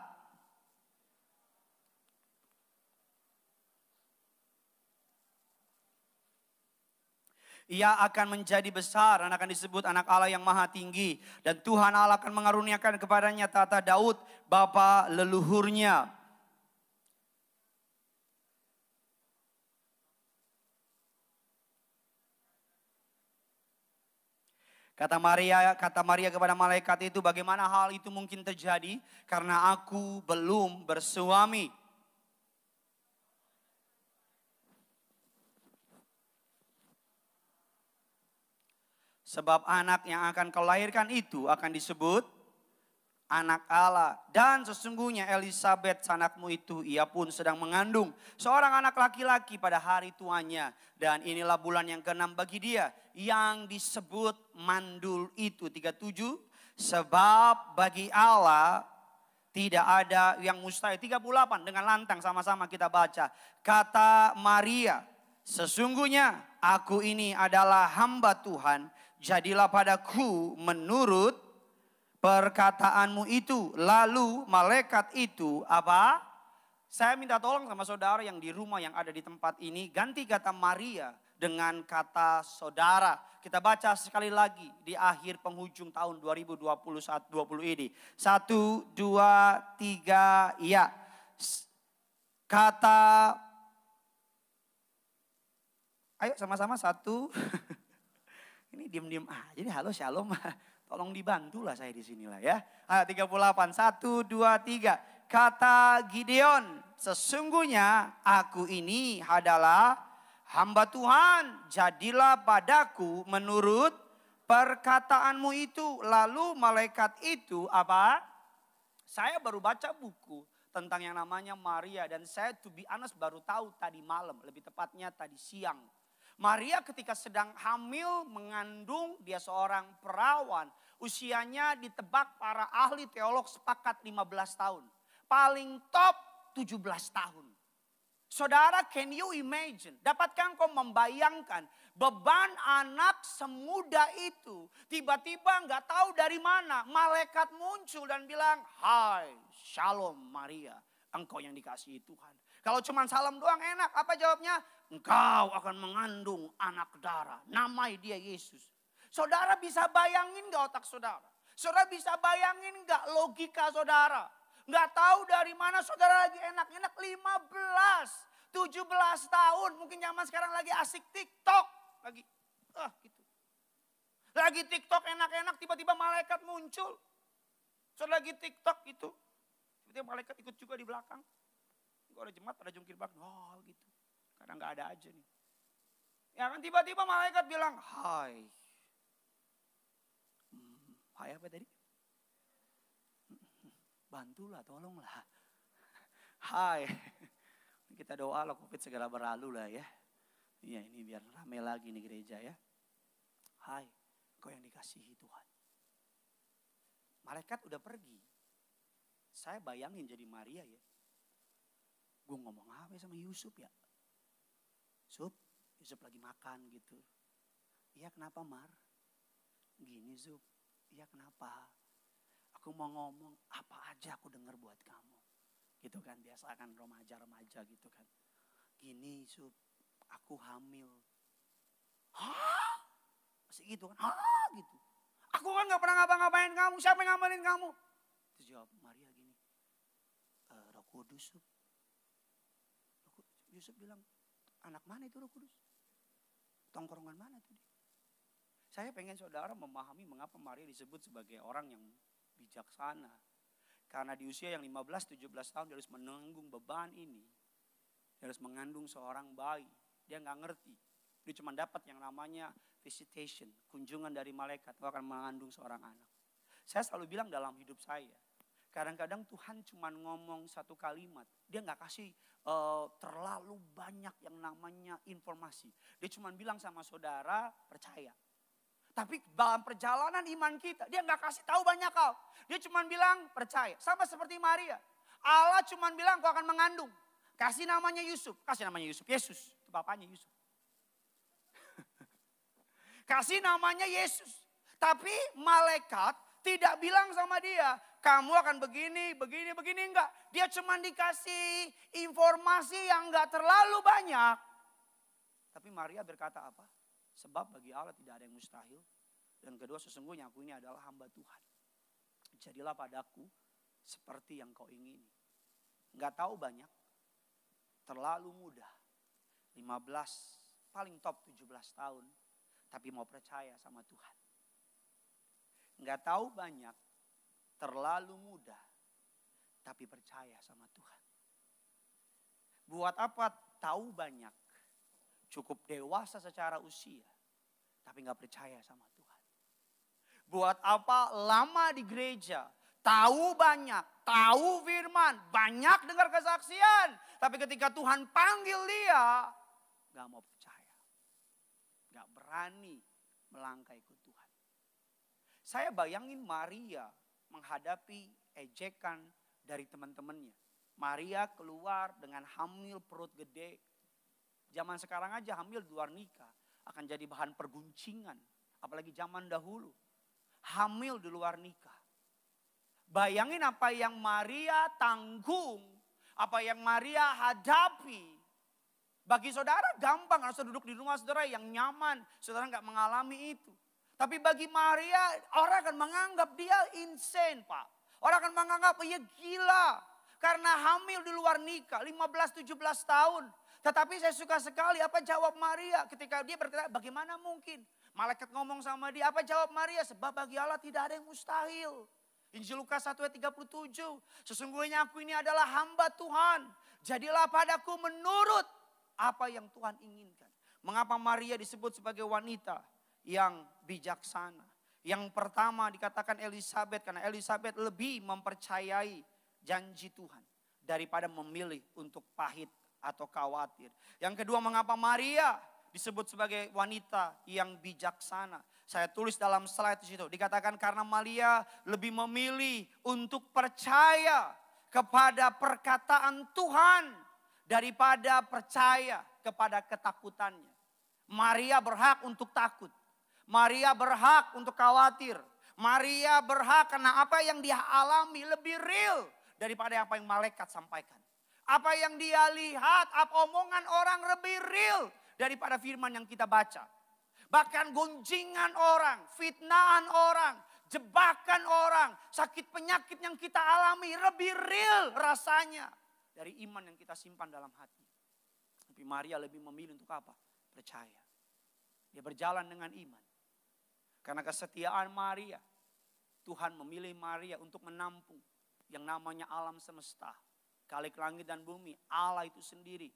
Ia akan menjadi besar dan akan disebut anak Allah yang maha tinggi. Dan Tuhan Allah akan mengaruniakan kepadanya tahta Daud, bapa leluhurnya. Kata Maria kepada malaikat itu, "Bagaimana hal itu mungkin terjadi? Karena aku belum bersuami." Sebab anak yang akan kau lahirkan itu akan disebut anak Allah. Dan sesungguhnya Elizabeth anakmu itu, ia pun sedang mengandung seorang anak laki-laki pada hari tuanya. Dan inilah bulan yang ke-6 bagi dia, yang disebut mandul itu. 37, sebab bagi Allah tidak ada yang mustahil. 38 dengan lantang sama-sama kita baca. Kata Maria, sesungguhnya aku ini adalah hamba Tuhan, jadilah padaku menurut perkataanmu itu. Lalu malaikat itu apa? Saya minta tolong sama saudara yang di rumah yang ada di tempat ini, ganti kata Maria dengan kata saudara. Kita baca sekali lagi di akhir penghujung tahun 2020 ini. 1, 2, 3, ya. Kata, ayo sama-sama 1. Ini diem-diem aja nih, halo shalom. Tolong dibantulah saya di sinilah ya. 38, 1, 2, 3. Kata Gideon, sesungguhnya aku ini adalah hamba Tuhan, jadilah padaku menurut perkataanmu itu. Lalu malaikat itu apa? Saya baru baca buku tentang yang namanya Maria. Dan saya to be honest baru tahu tadi malam, lebih tepatnya tadi siang. Maria ketika sedang hamil mengandung, dia seorang perawan. Usianya ditebak para ahli teolog sepakat 15 tahun. Paling top 17 tahun. Saudara, can you imagine? Dapatkah kau membayangkan beban anak semuda itu? Tiba-tiba nggak tahu dari mana malaikat muncul dan bilang, hai shalom Maria, engkau yang dikasihi Tuhan. Kalau cuma salam doang enak, apa jawabnya? Engkau akan mengandung anak darah, namai dia Yesus. Saudara bisa bayangin nggak otak saudara? Saudara bisa bayangin nggak logika saudara? Nggak tahu dari mana saudara lagi enak-enak 15, 17 tahun. Mungkin zaman sekarang lagi asik TikTok. Gitu. Lagi TikTok enak-enak tiba-tiba malaikat muncul. Saudara lagi TikTok gitu. Tiba-tiba malaikat ikut juga di belakang. Kalau ada jemaat pada jungkir belakang. Oh gitu. Kadang nggak ada aja nih. Ya kan tiba-tiba malaikat bilang, hai. Hai apa tadi? Bantulah, tolonglah. Hai. Kita doa lah COVID segera berlalu lah ya. Iya ini biar ramai lagi nih gereja ya. Hai, kau yang dikasihi Tuhan. Malaikat udah pergi. Saya bayangin jadi Maria ya. Gue ngomong apa sama Yusuf ya? Yusuf lagi makan gitu. Iya kenapa Mar? Gini Zub, iya kenapa? Aku mau ngomong apa aja aku dengar buat kamu. Gitu kan, biasa kan remaja-remaja gitu kan. Gini Sub, aku hamil. Hah? Masih gitu kan, hah gitu. Aku kan gak pernah ngapa-ngapain kamu, siapa yang ngamalin kamu? Terus jawab Maria gini, Roh Kudus Sub. Yusuf bilang, anak mana itu Roh Kudus? Tongkrongan mana tuh dia? Saya pengen saudara memahami mengapa Maria disebut sebagai orang yang bijaksana. Karena di usia yang 15-17 tahun dia harus menanggung beban ini. Dia harus mengandung seorang bayi. Dia gak ngerti. Dia cuma dapat yang namanya visitation. Kunjungan dari malaikat. Dia akan mengandung seorang anak. Saya selalu bilang dalam hidup saya. Kadang-kadang Tuhan cuma ngomong satu kalimat. Dia gak kasih terlalu banyak yang namanya informasi. Dia cuma bilang sama saudara percaya. Tapi dalam perjalanan iman kita, dia nggak kasih tahu banyak hal. Dia cuma bilang percaya. Sama seperti Maria. Allah cuma bilang kau akan mengandung. Kasih namanya Yusuf. Kasih namanya Yusuf. Yesus. Itu bapaknya Yusuf. Kasih namanya Yesus. Tapi malaikat tidak bilang sama dia. Kamu akan begini, begini, begini. Enggak. Dia cuma dikasih informasi yang nggak terlalu banyak. Tapi Maria berkata apa? Sebab bagi Allah tidak ada yang mustahil. Dan kedua sesungguhnya aku ini adalah hamba Tuhan. Jadilah padaku seperti yang kau ingini. Gak tahu banyak. Terlalu mudah. 15, paling top 17 tahun. Tapi mau percaya sama Tuhan. Gak tahu banyak. Terlalu mudah. Tapi percaya sama Tuhan. Buat apa tahu banyak? Cukup dewasa secara usia. Tapi gak percaya sama Tuhan. Buat apa lama di gereja. Tahu banyak. Tahu firman. Banyak dengar kesaksian. Tapi ketika Tuhan panggil dia. Gak mau percaya. Gak berani melangkah ikut Tuhan. Saya bayangin Maria menghadapi ejekan dari teman-temannya. Maria keluar dengan hamil perut gede. Zaman sekarang aja hamil di luar nikah akan jadi bahan perguncingan. Apalagi zaman dahulu. Hamil di luar nikah. Bayangin apa yang Maria tanggung. Apa yang Maria hadapi. Bagi saudara gampang. Karena saudara duduk di rumah saudara yang nyaman. Saudara nggak mengalami itu. Tapi bagi Maria orang akan menganggap dia insane Pak. Orang akan menganggap dia gila. Karena hamil di luar nikah 15-17 tahun. Tetapi saya suka sekali apa jawab Maria ketika dia berkata bagaimana mungkin. Malaikat ngomong sama dia apa jawab Maria. Sebab bagi Allah tidak ada yang mustahil. Injil Lukas 1 ayat 37. Sesungguhnya aku ini adalah hamba Tuhan. Jadilah padaku menurut apa yang Tuhan inginkan. Mengapa Maria disebut sebagai wanita yang bijaksana. Yang pertama dikatakan Elisabet. Karena Elisabet lebih mempercayai janji Tuhan. Daripada memilih untuk pahit atau khawatir. Yang kedua mengapa Maria disebut sebagai wanita yang bijaksana. Saya tulis dalam slide di situ. Dikatakan karena Maria lebih memilih untuk percaya kepada perkataan Tuhan. Daripada percaya kepada ketakutannya. Maria berhak untuk takut. Maria berhak untuk khawatir. Maria berhak karena apa yang dia alami lebih real daripada apa yang malaikat sampaikan. Apa yang dia lihat, apa omongan orang lebih real daripada firman yang kita baca. Bahkan gunjingan orang, fitnahan orang, jebakan orang, sakit penyakit yang kita alami lebih real rasanya dari iman yang kita simpan dalam hati. Tapi Maria lebih memilih untuk apa? Percaya. Dia berjalan dengan iman. Karena kesetiaan Maria, Tuhan memilih Maria untuk menampung yang namanya alam semesta. Kalik langit dan bumi, Allah itu sendiri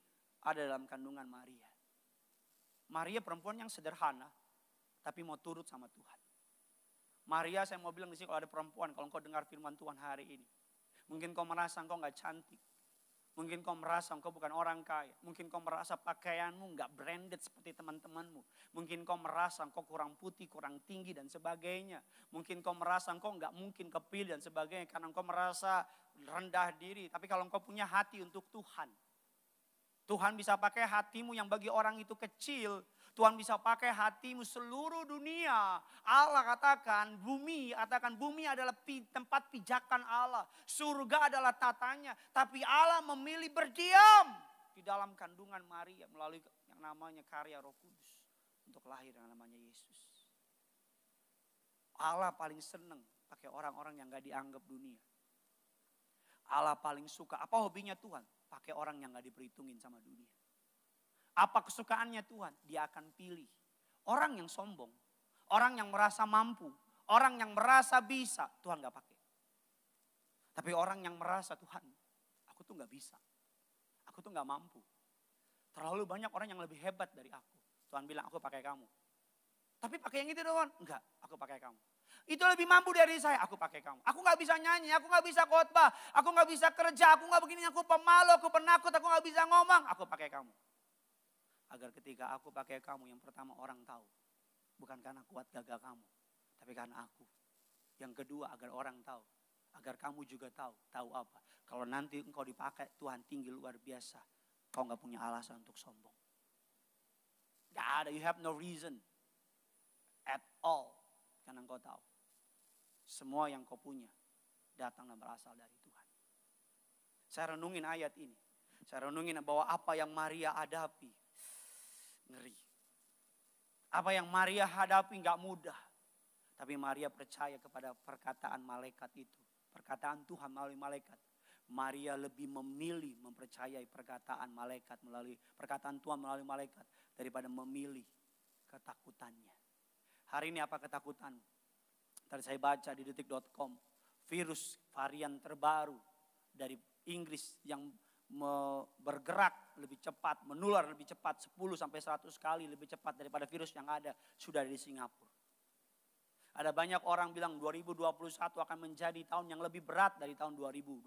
ada dalam kandungan Maria. Maria perempuan yang sederhana, tapi mau turut sama Tuhan. Maria saya mau bilang di sini kalau ada perempuan, kalau engkau dengar firman Tuhan hari ini. Mungkin kau merasa engkau gak cantik. Mungkin kau merasa engkau bukan orang kaya. Mungkin kau merasa pakaianmu gak branded seperti teman-temanmu. Mungkin kau merasa engkau kurang putih, kurang tinggi dan sebagainya. Mungkin kau merasa engkau gak mungkin kepilih dan sebagainya. Karena engkau merasa rendah diri. Tapi kalau engkau punya hati untuk Tuhan. Tuhan bisa pakai hatimu yang bagi orang itu kecil. Tuhan bisa pakai hatimu seluruh dunia. Allah katakan bumi adalah tempat pijakan Allah. Surga adalah tatanya. Tapi Allah memilih berdiam di dalam kandungan Maria melalui yang namanya karya Roh Kudus. Untuk lahir yang namanya Yesus. Allah paling senang pakai orang-orang yang gak dianggap dunia. Allah paling suka. Apa hobinya Tuhan? Pakai orang yang gak diperhitungin sama dunia. Apa kesukaannya Tuhan? Dia akan pilih orang yang sombong, orang yang merasa mampu, orang yang merasa bisa, Tuhan gak pakai. Tapi orang yang merasa Tuhan, aku tuh gak bisa, aku tuh gak mampu. Terlalu banyak orang yang lebih hebat dari aku. Tuhan bilang aku pakai kamu. Tapi pakai yang itu doang? Enggak, aku pakai kamu. Itu lebih mampu dari saya, aku pakai kamu. Aku gak bisa nyanyi, aku gak bisa khotbah, aku gak bisa kerja, aku gak begini, aku pemalu, aku penakut, aku gak bisa ngomong, aku pakai kamu. Agar ketika aku pakai kamu yang pertama orang tahu. Bukan karena kuat gagah kamu. Tapi karena aku. Yang kedua agar orang tahu. Agar kamu juga tahu. Tahu apa? Kalau nanti engkau dipakai Tuhan tinggi luar biasa. Kau gak punya alasan untuk sombong. Gak ada. You have no reason. At all. Karena engkau tahu. Semua yang kau punya. Datang dan berasal dari Tuhan. Saya renungin ayat ini. Saya renungin bahwa apa yang Maria hadapi. Ngeri. Apa yang Maria hadapi gak mudah. Tapi Maria percaya kepada perkataan malaikat itu. Perkataan Tuhan melalui malaikat. Maria lebih memilih mempercayai perkataan malaikat melalui perkataan Tuhan melalui malaikat. Daripada memilih ketakutannya. Hari ini apa ketakutanmu? Tadi saya baca di detik.com. Virus varian terbaru dari Inggris yang bergerak lebih cepat, menular lebih cepat 10 sampai 100 kali lebih cepat daripada virus yang ada sudah di Singapura. Ada banyak orang bilang 2021 akan menjadi tahun yang lebih berat dari tahun 2020.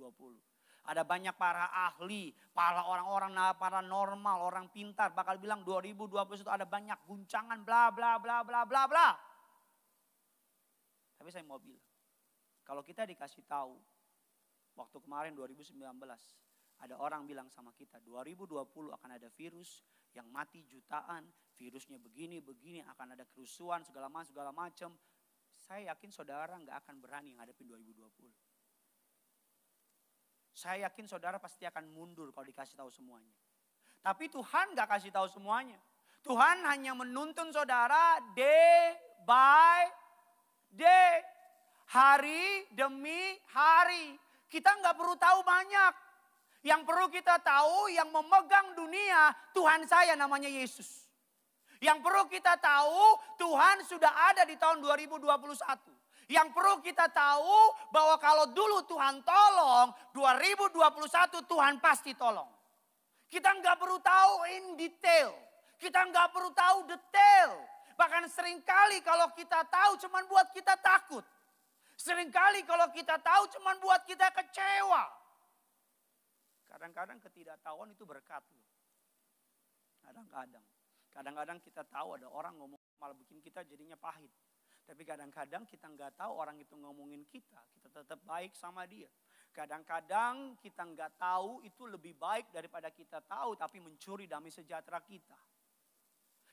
Ada banyak para ahli, para orang-orang paranormal, orang pintar bakal bilang 2021 ada banyak guncangan bla bla bla bla bla bla. Tapi saya mau bilang, kalau kita dikasih tahu waktu kemarin 2019 ada orang bilang sama kita 2020 akan ada virus yang mati jutaan, virusnya begini, akan ada kerusuhan segala macam. Saya yakin saudara nggak akan berani ngadepin 2020. Saya yakin saudara pasti akan mundur kalau dikasih tahu semuanya. Tapi Tuhan nggak kasih tahu semuanya. Tuhan hanya menuntun saudara day by day. Hari demi hari. Kita nggak perlu tahu banyak. Yang perlu kita tahu yang memegang dunia Tuhan saya namanya Yesus. Yang perlu kita tahu Tuhan sudah ada di tahun 2021. Yang perlu kita tahu bahwa kalau dulu Tuhan tolong, 2021 Tuhan pasti tolong. Kita nggak perlu tahu in detail. Kita nggak perlu tahu detail. Bahkan seringkali kalau kita tahu cuman buat kita takut. Seringkali kalau kita tahu cuman buat kita kecewa. Kadang-kadang ketidaktahuan itu berkat. Kadang-kadang kita tahu ada orang ngomong malah bikin kita jadinya pahit. Tapi kadang-kadang kita nggak tahu orang itu ngomongin kita tetap baik sama dia. Kadang-kadang kita nggak tahu itu lebih baik daripada kita tahu tapi mencuri damai sejahtera kita.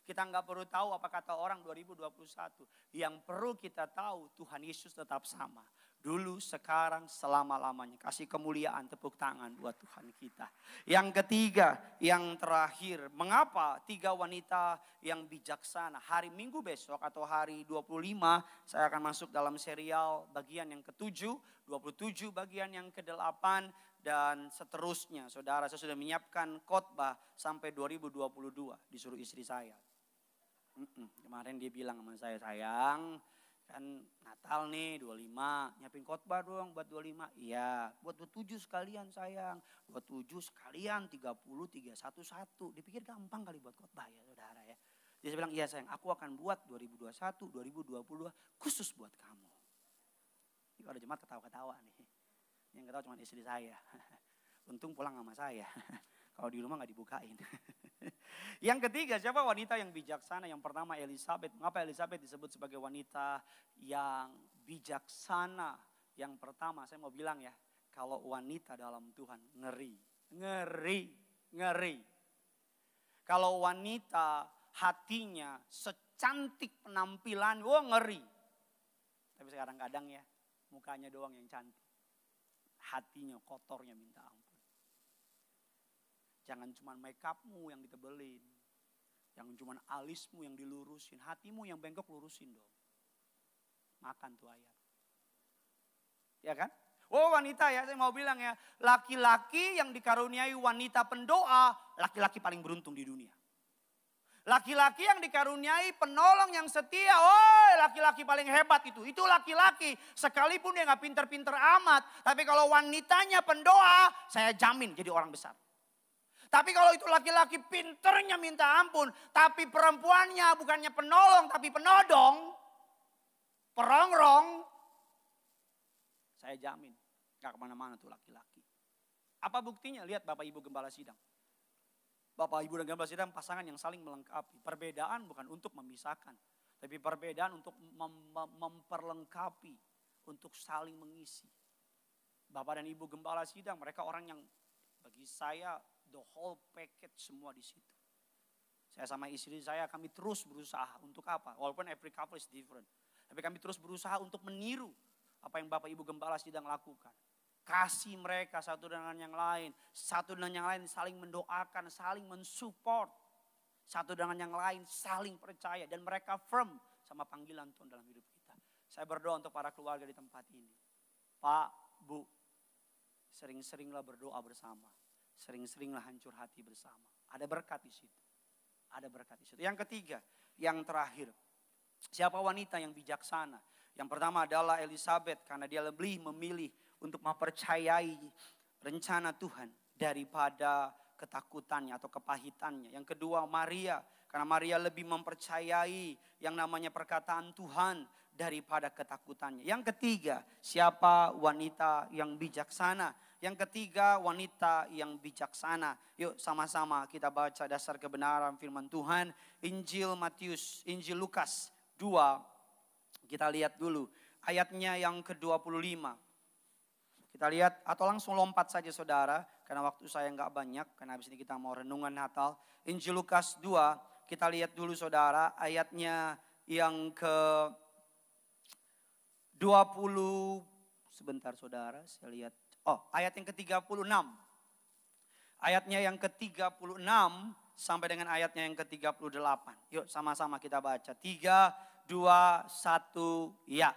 Kita nggak perlu tahu apa kata orang 2021. Yang perlu kita tahu Tuhan Yesus tetap sama. Dulu, sekarang, selama-lamanya. Kasih kemuliaan, tepuk tangan buat Tuhan kita. Yang ketiga, yang terakhir. Mengapa 3 wanita yang bijaksana? Hari Minggu besok atau hari 25 saya akan masuk dalam serial bagian yang ke-7. 27 bagian yang ke-8 dan seterusnya. Saudara, saya sudah menyiapkan khotbah sampai 2022. Disuruh istri saya. Kemarin dia bilang sama saya, sayang kan Natal nih 25, nyiapin khotbah dong buat 25. Iya, buat 27 sekalian sayang. 27 sekalian 30, 31, 1. Dipikir gampang kali buat khotbah ya saudara ya. Dia bilang, iya sayang aku akan buat 2021, 2022 khusus buat kamu. Ini kalau ada jemaat ketawa-ketawa nih. Yang ketawa cuma istri saya. Untung pulang sama saya. Kalau di rumah gak dibukain. Yang ketiga, siapa wanita yang bijaksana? Yang pertama Elizabeth. Mengapa Elizabeth disebut sebagai wanita yang bijaksana? Yang pertama saya mau bilang ya, kalau wanita dalam Tuhan ngeri. Kalau wanita hatinya secantik penampilan, ngeri. Tapi kadang-kadang ya, mukanya doang yang cantik. Hatinya kotornya minta ampun. Jangan cuma make upmu yang ditebelin. Jangan cuma alismu yang dilurusin. Hatimu yang bengkok lurusin dong. Makan tuh ayat. Ya kan? Oh wanita ya, saya mau bilang ya. Laki-laki yang dikaruniai wanita pendoa, laki-laki paling beruntung di dunia. Laki-laki yang dikaruniai penolong yang setia, laki-laki paling hebat itu. Itu laki-laki, sekalipun dia gak pinter-pinter amat. Tapi kalau wanitanya pendoa, saya jamin jadi orang besar. Tapi kalau itu laki-laki pinternya minta ampun. Tapi perempuannya bukannya penolong tapi penodong. Perongrong. Saya jamin gak kemana-mana tuh laki-laki. Apa buktinya? Lihat Bapak Ibu Gembala Sidang. Bapak Ibu dan Gembala Sidang pasangan yang saling melengkapi. Perbedaan bukan untuk memisahkan. Tapi perbedaan untuk memperlengkapi. Untuk saling mengisi. Bapak dan Ibu Gembala Sidang mereka orang yang bagi saya the whole package semua di situ. Saya sama istri saya kami terus berusaha untuk apa? Walaupun every couple is different. Tapi kami terus berusaha untuk meniru apa yang Bapak Ibu Gembala sedang lakukan. Kasih mereka satu dengan yang lain. Satu dengan yang lain saling mendoakan, saling mensupport. Satu dengan yang lain saling percaya. Dan mereka firm sama panggilan Tuhan dalam hidup kita. Saya berdoa untuk para keluarga di tempat ini. Pak, Bu, sering-seringlah berdoa bersama. Sering-seringlah hancur hati bersama. Ada berkat di situ. Ada berkat di situ. Yang ketiga, yang terakhir. Siapa wanita yang bijaksana? Yang pertama adalah Elizabeth. Karena dia lebih memilih untuk mempercayai rencana Tuhan daripada ketakutannya atau kepahitannya. Yang kedua Maria. Karena Maria lebih mempercayai yang namanya perkataan Tuhan daripada ketakutannya. Yang ketiga, siapa wanita yang bijaksana? Yang ketiga, wanita yang bijaksana. Yuk sama-sama kita baca dasar kebenaran firman Tuhan. Injil Lukas 2. Kita lihat dulu ayatnya yang ke-25. Kita lihat atau langsung lompat saja saudara. Karena waktu saya nggak banyak. Karena habis ini kita mau renungan Natal. Injil Lukas 2. Kita lihat dulu saudara ayatnya yang ke 20. Sebentar saudara saya lihat. Oh ayat yang ke-36. Ayatnya yang ke-36 sampai dengan ayatnya yang ke-38. Yuk sama-sama kita baca. 3, 2, 1 ya.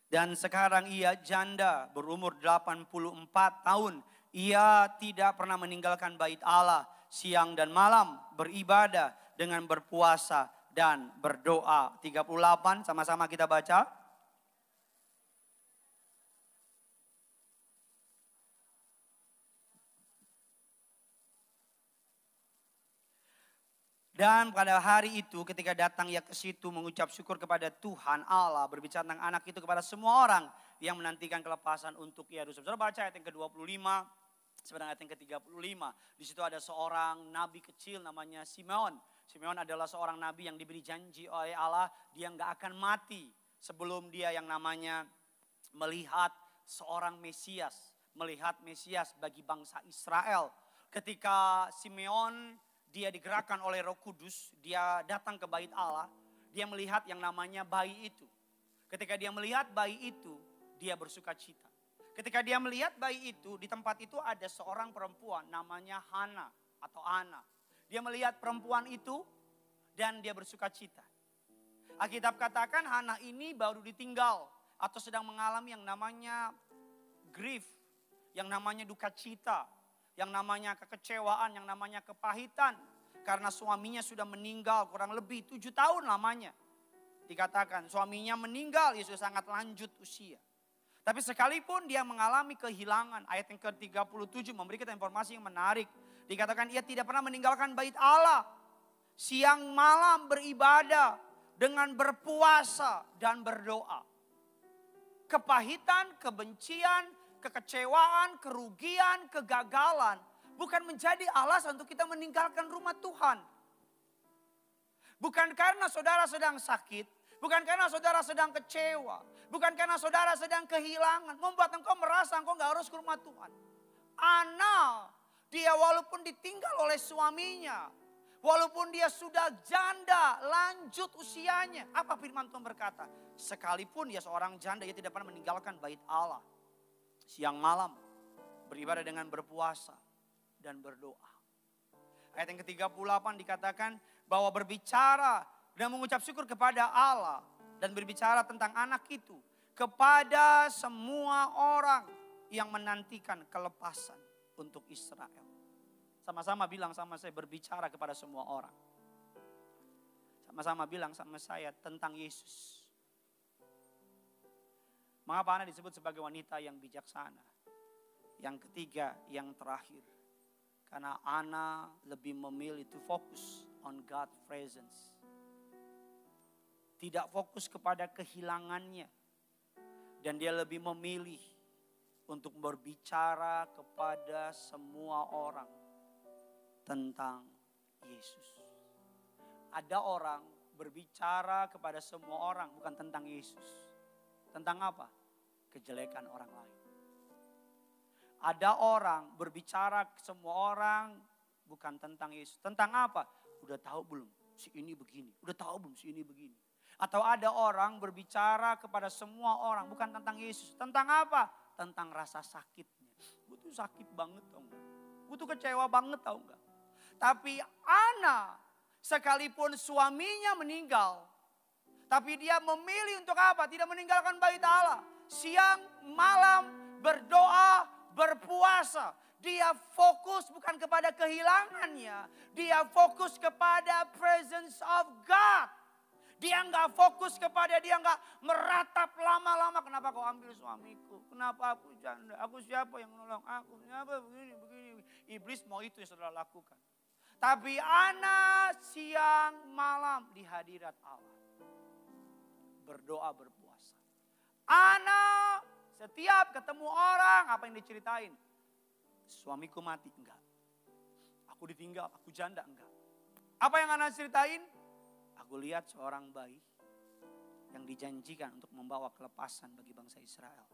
Dan sekarang ia janda berumur 84 tahun. Ia tidak pernah meninggalkan bait Allah. Siang dan malam beribadah dengan berpuasa dan berdoa. 38 sama-sama kita baca. Dan pada hari itu ketika datang ia ke situ mengucap syukur kepada Tuhan Allah. Berbicara tentang anak itu kepada semua orang yang menantikan kelepasan untuk Yerusalem. Saudara baca ayat yang ke-25 sampai ayat yang ke-35. Di situ ada seorang nabi kecil namanya Simeon. Simeon adalah seorang nabi yang diberi janji oleh Allah. Dia nggak akan mati sebelum dia yang namanya melihat seorang Mesias. Melihat Mesias bagi bangsa Israel. Ketika Simeon dia digerakkan oleh Roh Kudus, dia datang ke bait Allah, dia melihat yang namanya bayi itu. Ketika dia melihat bayi itu, dia bersuka cita. Ketika dia melihat bayi itu, di tempat itu ada seorang perempuan namanya Hana atau Ana. Dia melihat perempuan itu dan dia bersuka cita. Alkitab katakan Hana ini baru ditinggal atau sedang mengalami yang namanya grief, yang namanya duka cita. Yang namanya kekecewaan, yang namanya kepahitan. Karena suaminya sudah meninggal kurang lebih 7 tahun lamanya. Dikatakan suaminya meninggal, ya sudah sangat lanjut usia. Tapi sekalipun dia mengalami kehilangan, ayat yang ke-37 memberi kita informasi yang menarik. Dikatakan ia tidak pernah meninggalkan bait Allah. Siang malam beribadah dengan berpuasa dan berdoa. Kepahitan, kebencian, kekecewaan, kerugian, kegagalan bukan menjadi alasan untuk kita meninggalkan rumah Tuhan. Bukan karena saudara sedang sakit, bukan karena saudara sedang kecewa, bukan karena saudara sedang kehilangan, membuat engkau merasa engkau gak harus ke rumah Tuhan. Ana, dia walaupun ditinggal oleh suaminya, walaupun dia sudah janda, lanjut usianya. Apa firman Tuhan berkata? Sekalipun dia seorang janda, dia tidak pernah meninggalkan bait Allah. Siang malam beribadah dengan berpuasa dan berdoa. Ayat yang ke-38 dikatakan bahwa berbicara dan mengucap syukur kepada Allah. Dan berbicara tentang anak itu kepada semua orang yang menantikan kelepasan untuk Israel. Sama-sama bilang sama saya, berbicara kepada semua orang. Sama-sama bilang sama saya tentang Yesus. Mengapa Ana disebut sebagai wanita yang bijaksana? Yang ketiga, yang terakhir. Karena Ana lebih memilih to focus on God's presence. Tidak fokus kepada kehilangannya. Dan dia lebih memilih untuk berbicara kepada semua orang tentang Yesus. Ada orang berbicara kepada semua orang bukan tentang Yesus. Tentang apa? Kejelekan orang lain. Ada orang berbicara ke semua orang bukan tentang Yesus. Tentang apa? Udah tahu belum si ini begini? Udah tahu belum si ini begini? Atau ada orang berbicara kepada semua orang bukan tentang Yesus. Tentang apa? Tentang rasa sakitnya. Gue tuh sakit banget tau gak? Gue tuh kecewa banget tau gak? Tapi Ana sekalipun suaminya meninggal, tapi dia memilih untuk apa? Tidak meninggalkan bait Allah. Siang, malam, berdoa, berpuasa. Dia fokus bukan kepada kehilangannya. Dia fokus kepada presence of God. Dia nggak fokus kepada, dia nggak meratap lama-lama. Kenapa kau ambil suamiku? Kenapa aku janda? Aku siapa yang menolong aku? Kenapa begini. Iblis mau itu yang saudara lakukan. Tapi Ana siang, malam di hadirat Allah. Berdoa, berpuasa. Ana setiap ketemu orang, apa yang diceritain? Suamiku mati, enggak. Aku ditinggal, aku janda, enggak. Apa yang Ana ceritain? Aku lihat seorang bayi yang dijanjikan untuk membawa kelepasan bagi bangsa Israel.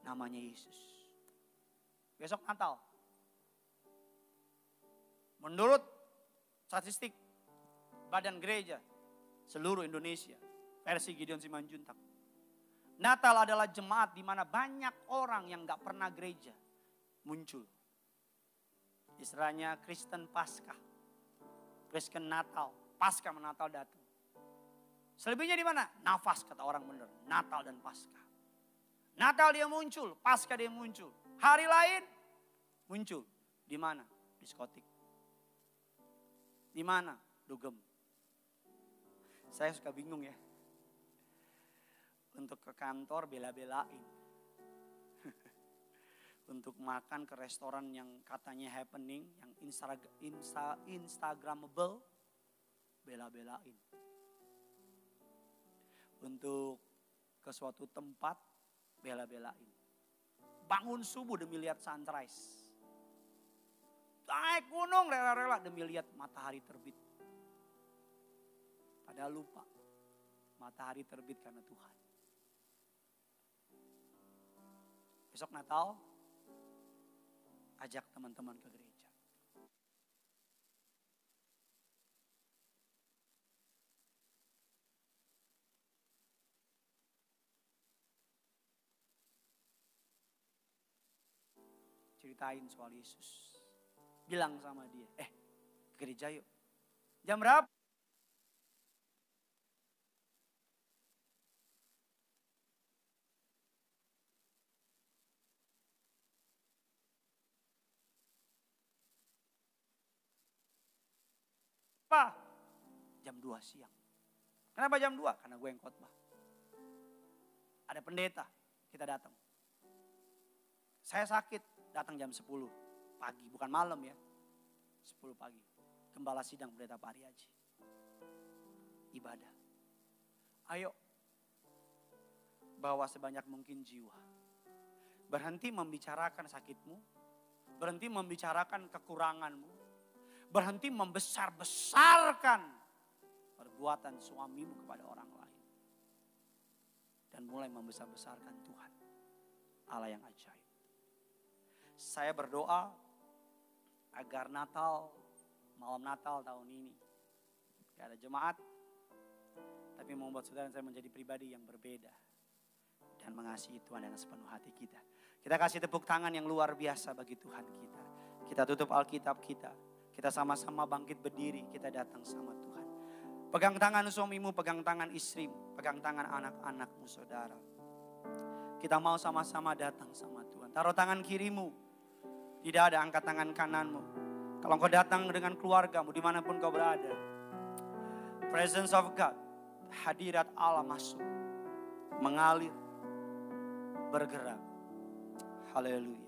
Namanya Yesus. Besok Natal. Menurut statistik Badan Gereja seluruh Indonesia, versi Gideon Simanjuntak, Natal adalah jemaat di mana banyak orang yang gak pernah gereja muncul. Istilahnya Kristen Paskah, Kristen Natal, Paskah Natal datang. Selebihnya di mana? Nafas kata orang benar, Natal dan Paskah. Natal dia muncul, Paskah dia muncul. Hari lain muncul. Di mana? Diskotik. Di mana? Dugem. Saya suka bingung ya. Untuk ke kantor bela-belain. Untuk makan ke restoran yang katanya happening, yang instagramable, bela-belain. Untuk ke suatu tempat, bela-belain. Bangun subuh demi lihat sunrise. Naik gunung rela-rela demi lihat matahari terbit. Padahal lupa, matahari terbit karena Tuhan. Besok Natal, ajak teman-teman ke gereja. Ceritain soal Yesus. Bilang sama dia, ke gereja yuk. Jam berapa? Jam 2 siang. Kenapa jam 2? Karena gue yang khotbah. Ada pendeta, kita datang. Saya sakit, datang jam 10 pagi, bukan malam ya. 10 pagi. Gembala sidang pendeta Pak Aryaji. Ibadah. Ayo, bawa sebanyak mungkin jiwa. Berhenti membicarakan sakitmu. Berhenti membicarakan kekuranganmu. Berhenti membesar-besarkan perbuatan suamimu kepada orang lain. Dan mulai membesar-besarkan Tuhan. Allah yang ajaib. Saya berdoa agar Natal, malam Natal tahun ini, gak ada jemaat, tapi membuat saudara dan saya menjadi pribadi yang berbeda. Dan mengasihi Tuhan dengan sepenuh hati kita. Kita kasih tepuk tangan yang luar biasa bagi Tuhan kita. Kita tutup Alkitab kita. Kita sama-sama bangkit berdiri, kita datang sama Tuhan. Pegang tangan suamimu, pegang tangan istrimu, pegang tangan anak-anakmu saudara. Kita mau sama-sama datang sama Tuhan. Taruh tangan kirimu, tidak ada, angkat tangan kananmu. Kalau engkau datang dengan keluargamu, dimanapun kau berada. Presence of God, hadirat Allah masuk, mengalir, bergerak. Haleluya.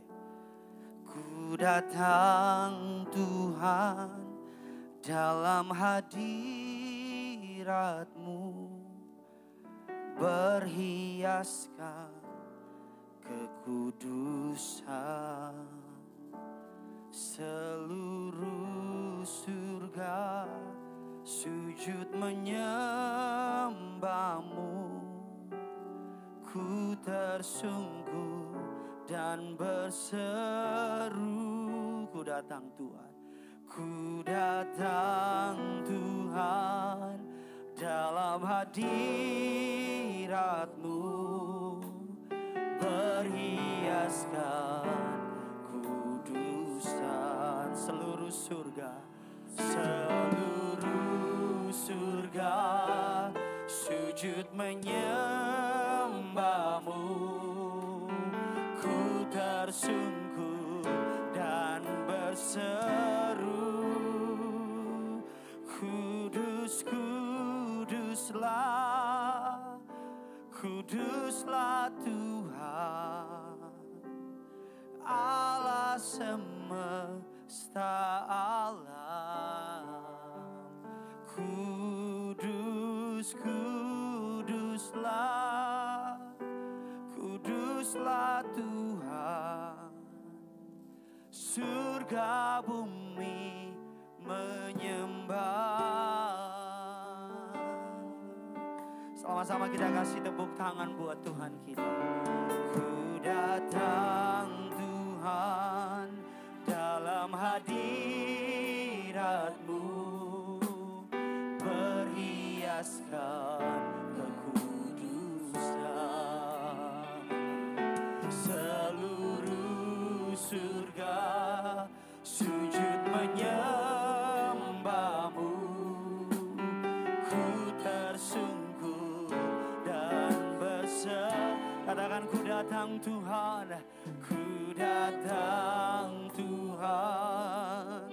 Ku datang Tuhan dalam hadirat-Mu, berhiaskan kekudusan. Seluruh surga sujud menyembah-Mu. Ku tersungkur dan berseru, ku datang Tuhan, ku datang Tuhan dalam hadirat-Mu, berhiaskan kudusan. Seluruh surga sujud menyembah-Mu. Tersungkur dan berseru, kudus, kuduslah, kuduslah Tuhan, Allah semesta alam. Kudus, kuduslah, kuduslah Tuhan, surga bumi menyembah. Sama-sama kita kasih tepuk tangan buat Tuhan kita. Ku datang Tuhan dalam hadirat-Mu, perhiaskan kekudusan. Seluruh surga sujud menyembah-Mu, ku tersungkur dan berserah. Katakan ku datang Tuhan, ku datang Tuhan.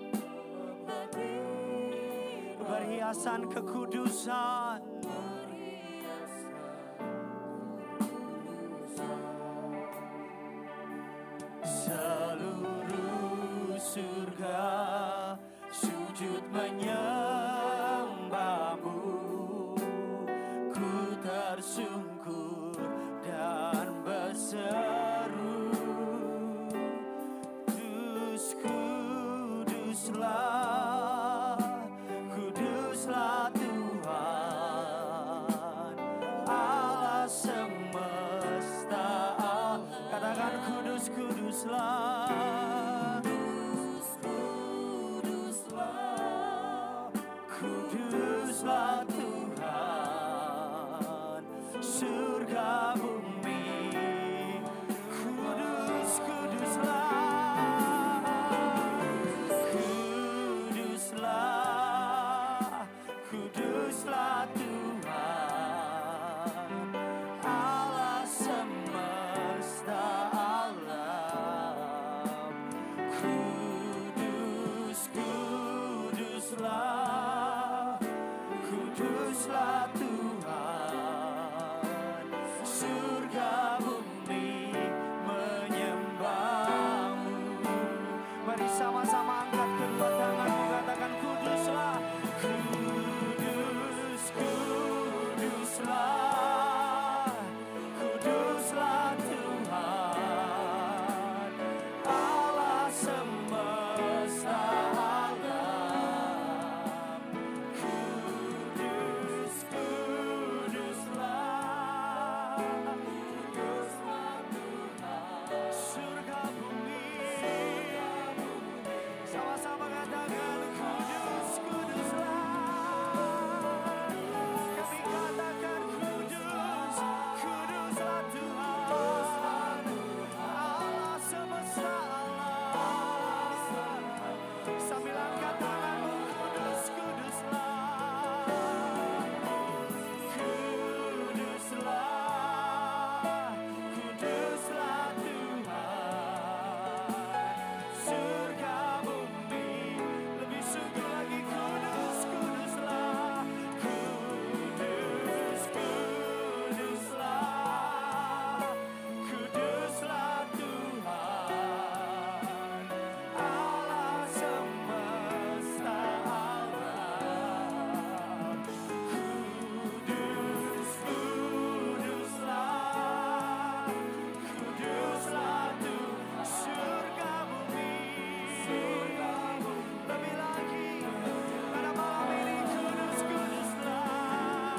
Perhiasan kekudusan. Seluruh surga sujud menyembah-Mu, ku tersungkur dan berseru, Kudus, kuduslah, kuduslah Tuhan Allah semesta. Katakan kudus, kuduslah, kuduslah Tuhan surga bumi. Kudus, kuduslah, kuduslah, kuduslah Tuhan Allah semesta alam. Kudus, kuduslah, kuduslah Tuhan surga bumi menyembah-Mu. Mari sama-sama angkat kedua tanganmu, katakan kuduslah, kudus, kuduslah, kuduslah Tuhan Allah semesta alam. Kudus, kuduslah, kuduslah Tuhan surga bumi. Sama-sama katakan kudus, kuduslah. Kami katakan kudus, kuduslah Tuhan Allah semesta alam. Sambil angkat tanganmu, kudus, kuduslah, kuduslah, kuduslah Tuhan surga bumi. Lebih sungguh lagi, kudus, kuduslah, kudus, kuduslah, kuduslah Tuhan Allah semesta alam. Kudus, kuduslah, kuduslah Tuhan surga bumi. Lebih lagi pada malam ini, kudus, kuduslah,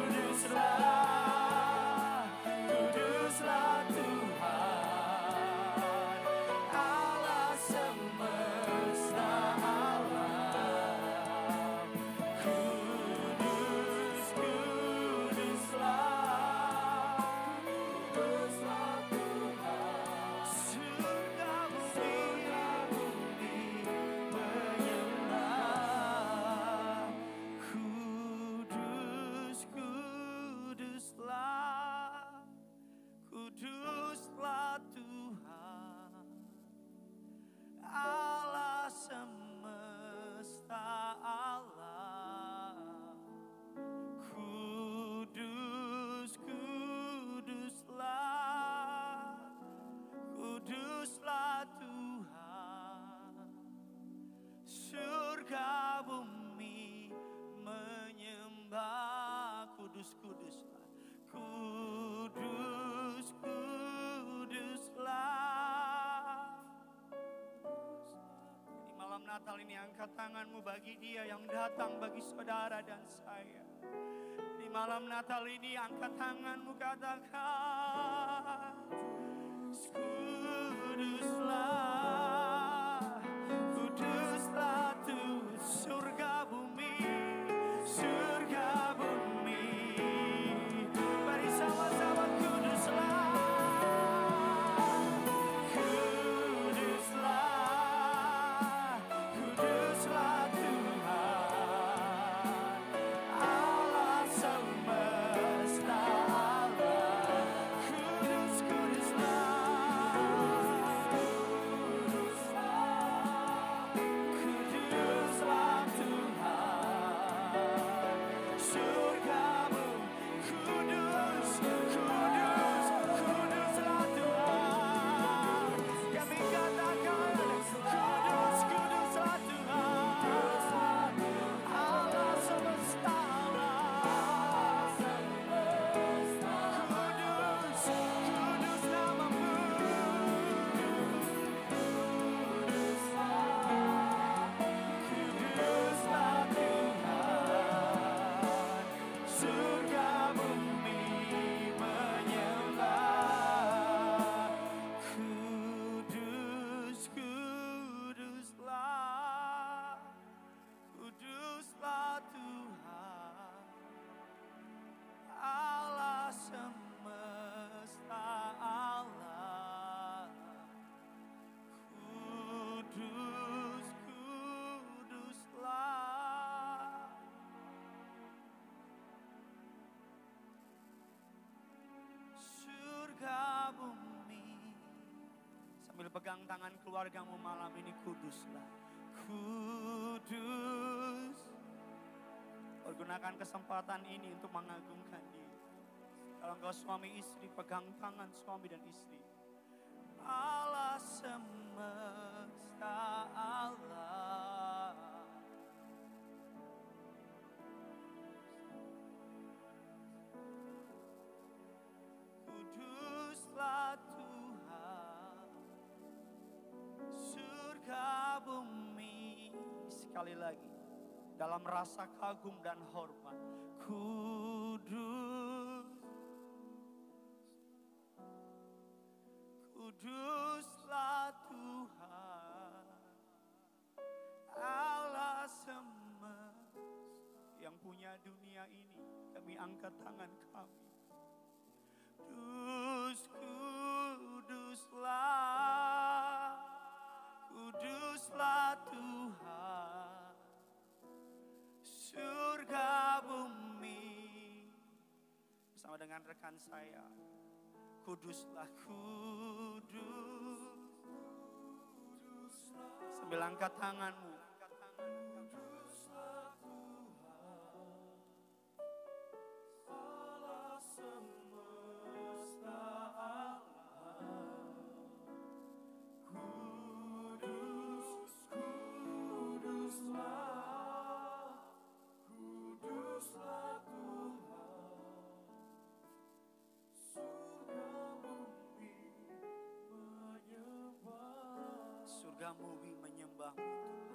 kuduslah, kuduslah Tuhan Allah semesta alam. Kudus, kuduslah, kuduslah Tuhan surga bumi menyembah. Kudus, kuduslah, kuduslah Tuhan Allah semesta alam. Kudus, kuduslah, kuduslah Tuhan surga bumi menyembah. Kudus, kuduslah, kudus, kuduslah, Natal ini angkat tanganmu bagi dia yang datang, bagi saudara dan saya. Di malam Natal ini angkat tanganmu, katakan, kuduslah, kuduslah Tuhan, surga bumi, surga bumi. Mari sama-sama kuduslah. Pegang tangan keluargamu malam ini, kuduslah, kudus. Pergunakan kesempatan ini untuk mengagungkan Dia. Kalau engkau suami istri, pegang tangan suami dan istri. Allah semesta, Allah. Kuduslah Tuhan, surga bumi. Sekali lagi, dalam rasa kagum dan hormat, kudus, kuduslah Tuhan, Allah semesta yang punya dunia ini. Kami angkat tangan kami. Kuduslah, kuduslah Tuhan, surga bumi. Bersama dengan rekan saya, kuduslah, kudus. Sambil angkat tanganmu. Kuduslah Tuhan, Allah semesta, surga bumi menyembahmu Tuhan.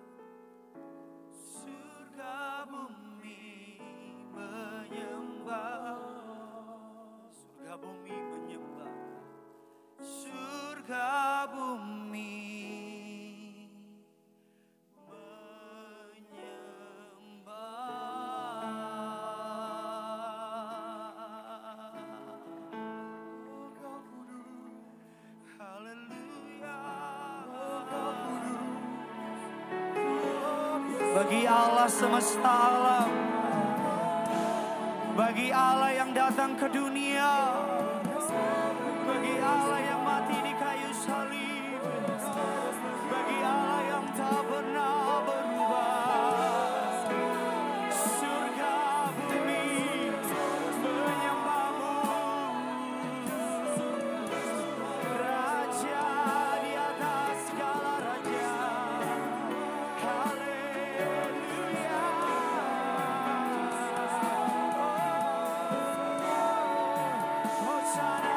Surga bumi menyembah. Surga bumi menyembah. Surga bumi bagi Allah semesta alam, bagi Allah yang datang ke dunia, bagi Allah yang mati di kayu salib, bagi Allah yang tak pernah berubah. Surga bumi menyembahmu, Raja di atas segala raja. Hosana,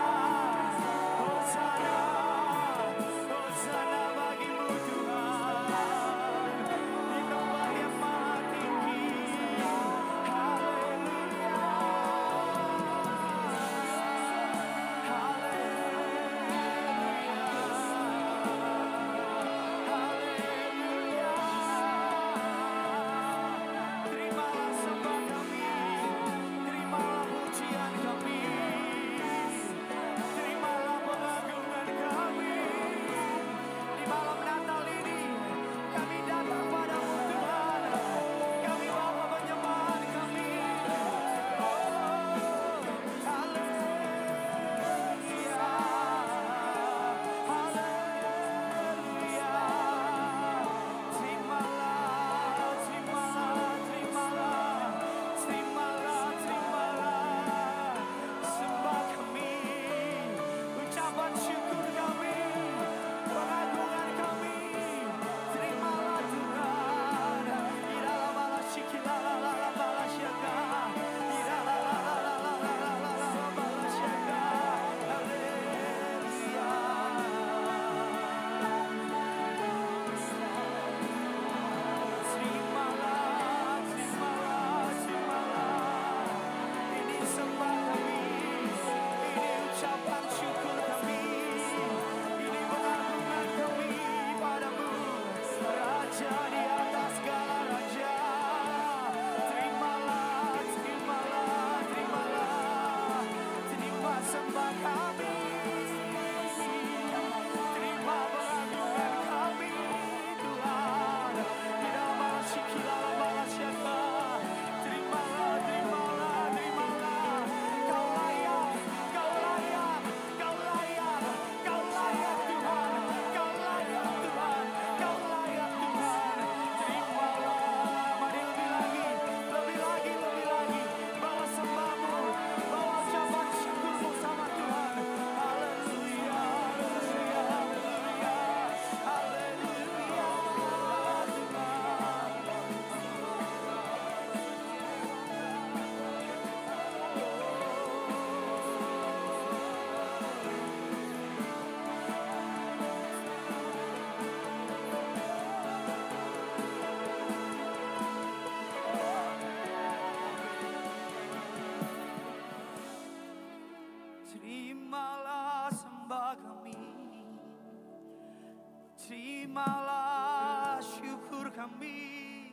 Terimalah syukur kami,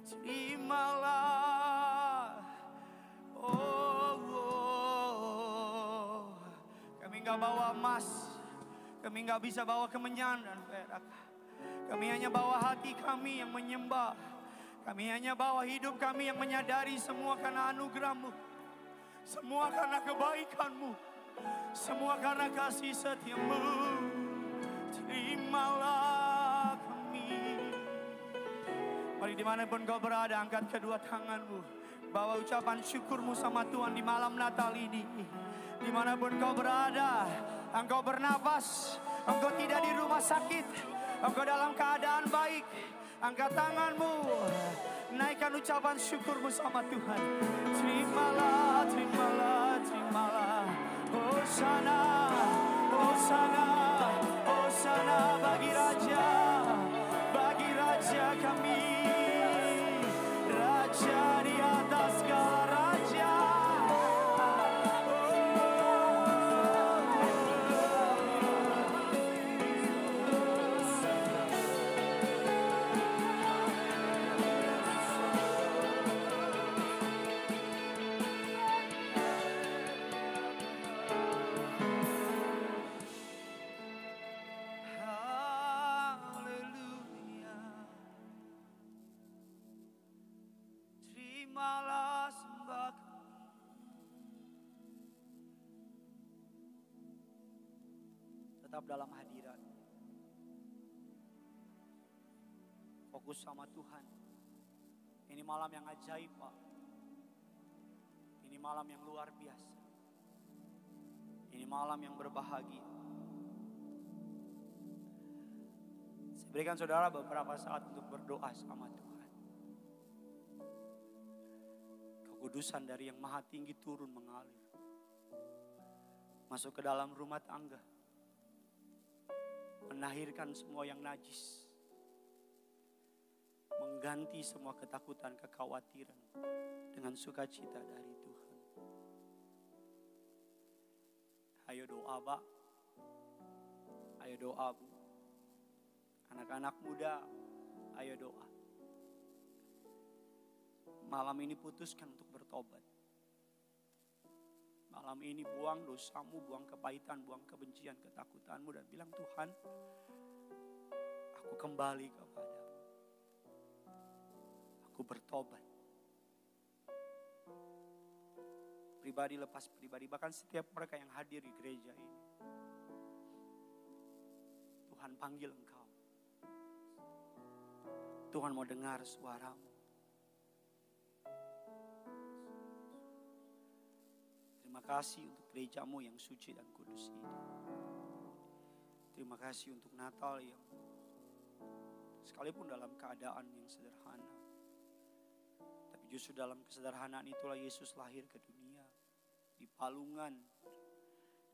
terimalah. Oh. Kami nggak bawa emas, kami nggak bisa bawa kemenyan dan perak. Kami hanya bawa hati kami yang menyembah. Kami hanya bawa hidup kami yang menyadari semua karena anugerah-Mu, semua karena kebaikan-Mu, semua karena kasih setia-Mu. Terimalah kami. Mari dimanapun kau berada, angkat kedua tanganmu, bawa ucapan syukurmu sama Tuhan di malam Natal ini. Dimanapun kau berada, engkau bernafas, engkau tidak di rumah sakit, engkau dalam keadaan baik. Angkat tanganmu, naikkan ucapan syukurmu sama Tuhan. Terimalah, terimalah, terimalah. Hosana, Hosana, Hosana bagi Raja kami. Raja di atas segala raja. Terimalah sembah kami. Tetap dalam hadirat. Fokus sama Tuhan. Ini malam yang ajaib, Pak. Ini malam yang luar biasa. Ini malam yang berbahagia. Saya berikan saudara beberapa saat untuk berdoa sama Tuhan. Kekudusan dari yang maha tinggi turun mengalir. Masuk ke dalam rumah tangga. Menahirkan semua yang najis. Mengganti semua ketakutan, kekhawatiran dengan sukacita dari Tuhan. Ayo doa, Pak. Ayo doa, Bu. Anak-anak muda, ayo doa. Malam ini putuskan untuk bertobat. Malam ini buang dosamu, buang kepahitan, buang kebencian, ketakutanmu dan bilang, Tuhan, aku kembali kepadamu. Aku bertobat. Pribadi lepas pribadi, bahkan setiap mereka yang hadir di gereja ini. Tuhan panggil engkau. Tuhan mau dengar suaramu. Terima kasih untuk gerejamu yang suci dan kudus ini. Terima kasih untuk Natal yang sekalipun dalam keadaan yang sederhana. Tapi justru dalam kesederhanaan itulah Yesus lahir ke dunia. Di palungan,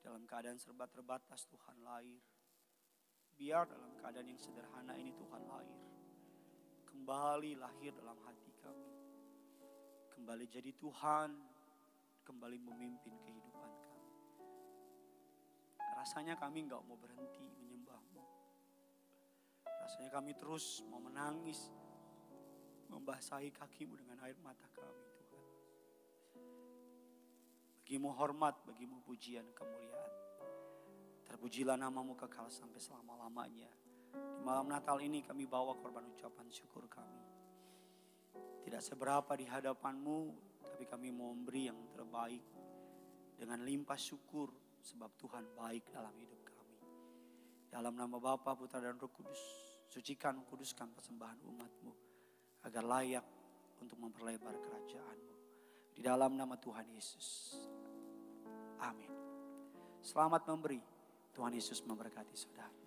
dalam keadaan serba terbatas Tuhan lahir. Biar dalam keadaan yang sederhana ini Tuhan lahir. Kembali lahir dalam hati kami. Kembali jadi Tuhan. Kembali memimpin kehidupan kami. Rasanya kami gak mau berhenti menyembah-Mu. Rasanya kami terus mau menangis. Membasahi kaki-Mu dengan air mata kami Tuhan. Bagimu hormat, bagimu pujian, kemuliaan. Terpujilah nama-Mu kekal sampai selama-lamanya. Di malam Natal ini kami bawa korban ucapan syukur kami. Tidak seberapa di hadapan-Mu, tapi kami mau memberi yang terbaik dengan limpah syukur sebab Tuhan baik dalam hidup kami. Dalam nama Bapa, Putra dan Roh Kudus, sucikan, kuduskan persembahan umat-Mu agar layak untuk memperlebar kerajaan-Mu. Di dalam nama Tuhan Yesus. Amin. Selamat memberi. Tuhan Yesus memberkati saudara.